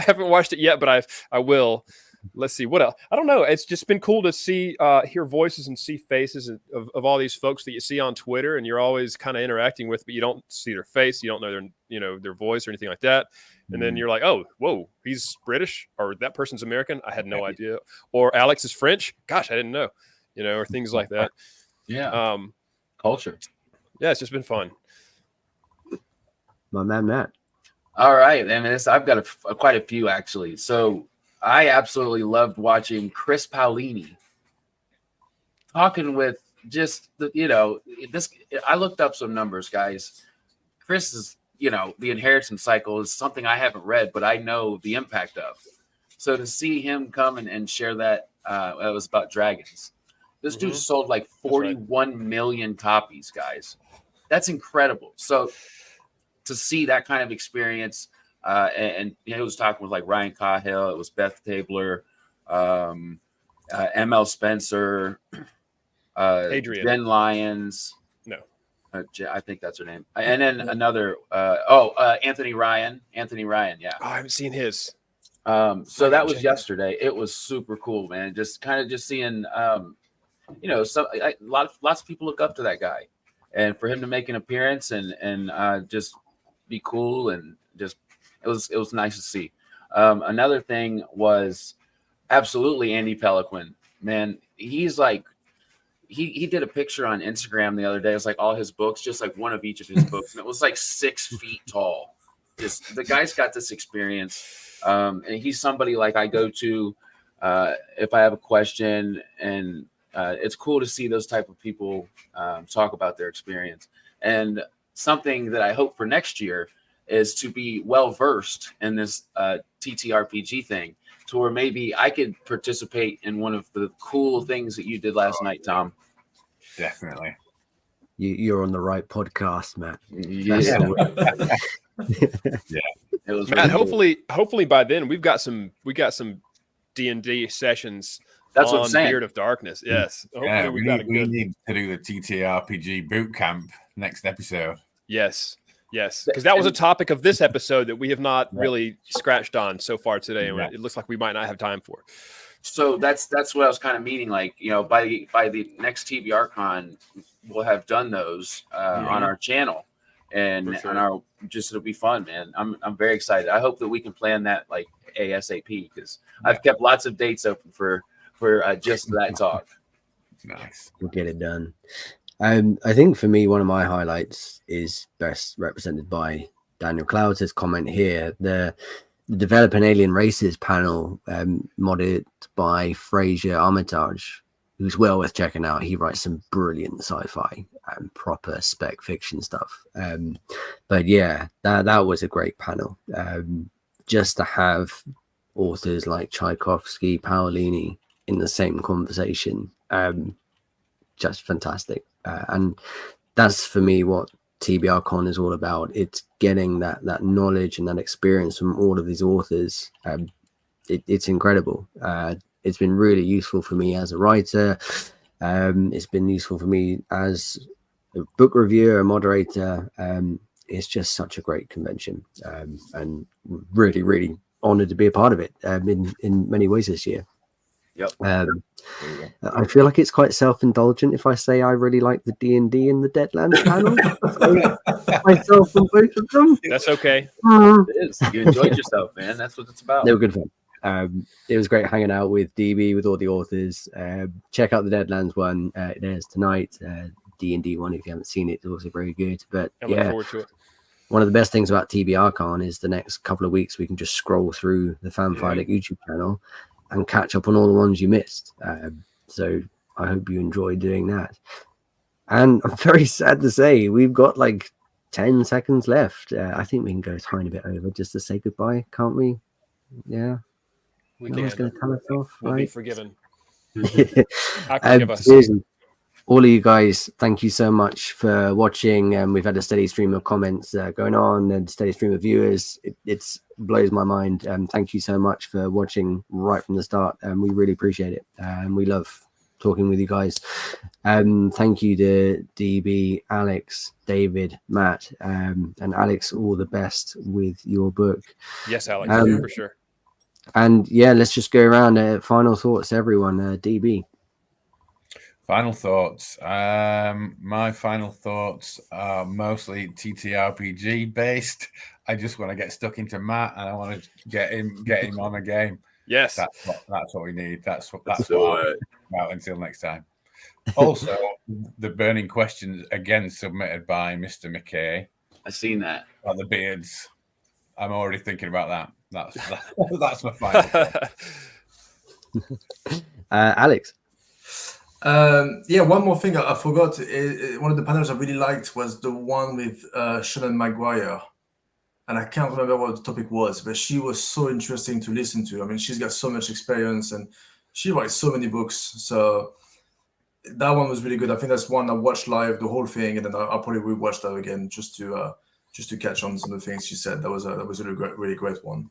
haven't watched it yet, but I will. Let's see what else. I don't know. It's just been cool to see, hear voices and see faces of all these folks that you see on Twitter, and you're always kind of interacting with, but you don't see their face, you don't know their voice or anything like that. And then you're like, oh, whoa, he's British, or that person's American. I had no idea. Or Alex is French. Gosh, I didn't know. Or things like that. Yeah. Culture. Yeah, it's just been fun. My man, Matt. All right, I mean, I've got quite a few actually. So I absolutely loved watching Chris Paolini talking with just this. I looked up some numbers, guys. Chris is, the inheritance cycle is something I haven't read, but I know the impact of. So to see him come and share that, it was about dragons. This dude sold like 41 million copies, guys. That's incredible. So to see that kind of experience, and he was talking with like Ryan Cahill, it was Beth Tabler, ML Spencer, Adrian. Jen Lyons. No. I think that's her name. And then another, Anthony Ryan. Anthony Ryan, yeah. Oh, I haven't seen his. So that was yesterday. It was super cool, man. Just seeing, lots of people look up to that guy, and for him to make an appearance and just be cool, and just it was nice to see. Another thing was absolutely Andy Peliquin, man. He's like, he did a picture on Instagram the other day. It was like all his books, just like one of each of his books, and it was like 6 feet tall. Just the guy's got this experience, and he's somebody like I go to if I have a question, and it's cool to see those type of people talk about their experience. And something that I hope for next year is to be well versed in this TTRPG thing, to where maybe I could participate in one of the cool things that you did last night, Tom. Definitely. You're on the right podcast, Matt. Yeah. It was Matt, really hopefully by then we got some D&D sessions. That's what I'm saying. Beard of Darkness. Yes. Yeah, we need to do the TTRPG boot camp next episode. Yes. Because that was a topic of this episode that we have not really scratched on so far today, and it looks like we might not have time for. So that's what I was kind of meaning. Like, by the next TBRCon, we'll have done those on our channel, and on our it'll be fun, man. I'm very excited. I hope that we can plan that like ASAP, because I've kept lots of dates open for just that talk. Nice. We'll get it done. I think for me, one of my highlights is best represented by Daniel Clouds' comment here. The Developing Alien Races panel, modded by Fraser Armitage, who's well worth checking out. He writes some brilliant sci-fi and proper spec fiction stuff. But yeah, that was a great panel. Just to have authors like Tchaikovsky, Paolini in the same conversation, just fantastic. And that's for me what TBRCon is all about. It's getting that knowledge and that experience from all of these authors. It's incredible. It's been really useful for me as a writer. It's been useful for me as a book reviewer, a moderator. It's just such a great convention, and really, really honored to be a part of it in many ways this year. Yep. I feel like it's quite self-indulgent if I say I really like the D&D and the Deadlands panel. Myself and both of them. That's okay. It is. You enjoyed yourself, man. That's what it's about. They were good fun. It was great hanging out with DB, with all the authors. Check out the Deadlands one. It airs tonight. D&D one. If you haven't seen it, it's also very good. But I look forward to it. One of the best things about TBRCon is the next couple of weeks we can just scroll through the FanFiAddict YouTube channel and catch up on all the ones you missed. So I hope you enjoy doing that. And I'm very sad to say we've got like 10 seconds left. I think we can go a tiny bit over just to say goodbye, can't we? Yeah. We No one's going to tell us off, We'll right? be forgiven. I forgive us. All of you guys, thank you so much for watching. We've had a steady stream of comments going on and steady stream of viewers. It blows my mind. Thank you so much for watching right from the start. We really appreciate it. And we love talking with you guys. Thank you to DB, Alex, David, Matt, and Alex. All the best with your book. Yes, Alex, for sure. And yeah, let's just go around. Final thoughts, everyone. DB. Final thoughts. My final thoughts are mostly TTRPG based. I just want to get stuck into Matt, and I want to get him on a game. Yes, that's what we need. That's what about until next time. Also, the burning questions again submitted by Mr. McKay. I've seen that. About the beards. I'm already thinking about that. That's my final thought. Alex. One more thing I forgot. One of the panels I really liked was the one with Shannon Maguire, and I can't remember what the topic was, but she was so interesting to listen to. I mean, she's got so much experience and she writes so many books. So that one was really good. I think that's one I watched live, the whole thing, and then I'll probably rewatch that again just to catch on some of the things she said. That was a really great one.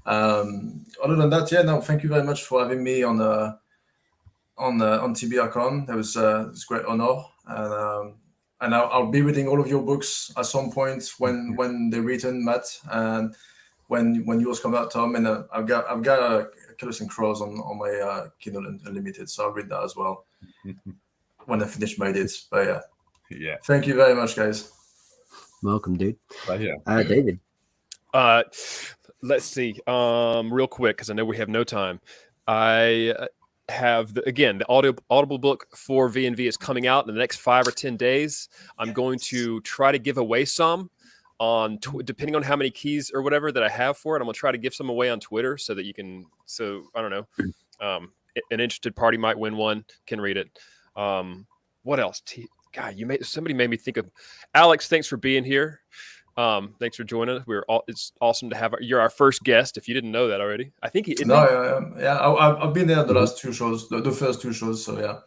Other than that, thank you very much for having me on TBRCon. That was a great honor, and I'll be reading all of your books at some point when they're written, Matt, and when yours come out, Tom. And I've got a Killers and Crows on my Kindle Unlimited, so I'll read that as well when I finish my edits. But yeah, thank you very much, guys. Welcome, dude. Yeah, David. Let's see, real quick, because I know we have no time. I have the Audible book for V&V is coming out in the next 5 or 10 days. I'm going to try to give away some on depending on how many keys or whatever that I have for it. I'm gonna try to give some away on Twitter so that you can. So I don't know, an interested party might win one, can read it. What else? God, somebody made me think of Alex. Thanks for being here. Thanks for joining us. It's awesome to have you're our first guest. If you didn't know that already, I think I've been there the last 2 shows, the first 2 shows. So yeah,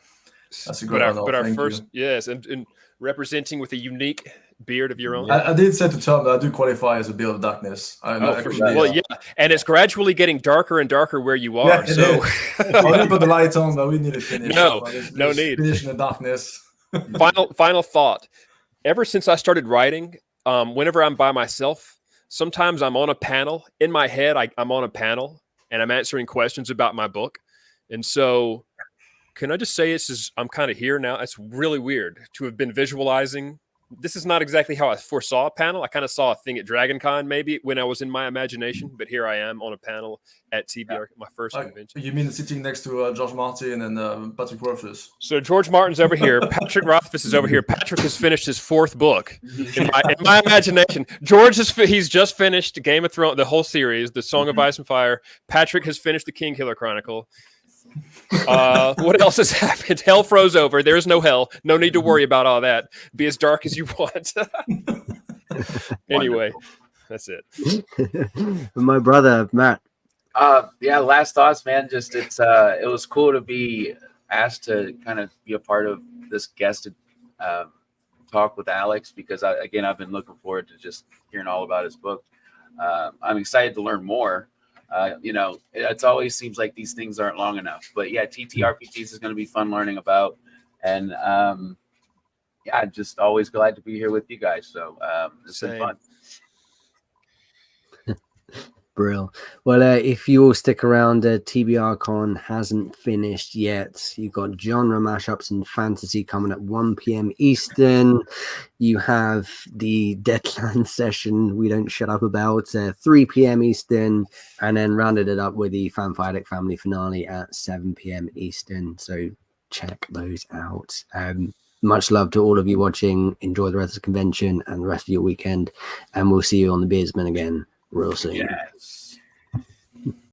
that's a great honor. But our first, yes, and representing with a unique beard of your own. I did say to Tom that I do qualify as a beard of darkness. For sure. Well, yeah, and it's gradually getting darker and darker where you are. So I didn't put the light on, but we need to finish. No need. Finish in the darkness. Final thought. Ever since I started writing, whenever I'm by myself, sometimes I'm on a panel. In my head, I'm on a panel and I'm answering questions about my book. And so can I just say I'm kind of here now. It's really weird to have been visualizing. This is not exactly how I foresaw a panel. I kind of saw a thing at DragonCon maybe when I was in my imagination, but here I am on a panel at TBR, my first convention. You mean sitting next to George Martin and Patrick Rothfuss? So George Martin's over here. Patrick Rothfuss is over here. Patrick has finished his 4th book. In my imagination, he's just finished Game of Thrones, the whole series, The Song of Ice and Fire. Patrick has finished the Kingkiller Chronicle. What else has happened? Hell froze over. There is no hell. No need to worry about all that. Be as dark as you want. Anyway, that's it. My brother Matt. Last thoughts, man. Just it was cool to be asked to kind of be a part of this guest talk with Alex, because I've been looking forward to just hearing all about his book. I'm excited to learn more. It always seems like these things aren't long enough, but yeah, TTRPGs is going to be fun learning about, and just always glad to be here with you guys. So it's been fun. Brill. Well, if you all stick around, TBRCon hasn't finished yet. You've got genre mashups and fantasy coming at 1 p.m. Eastern. You have the Deadlands session we don't shut up about 3 p.m. Eastern, and then rounded it up with the FanFiAddict family finale at 7 p.m. Eastern. So check those out. much love to all of you watching. Enjoy the rest of the convention and the rest of your weekend, and we'll see you on the Beardsmen again real soon. Yes.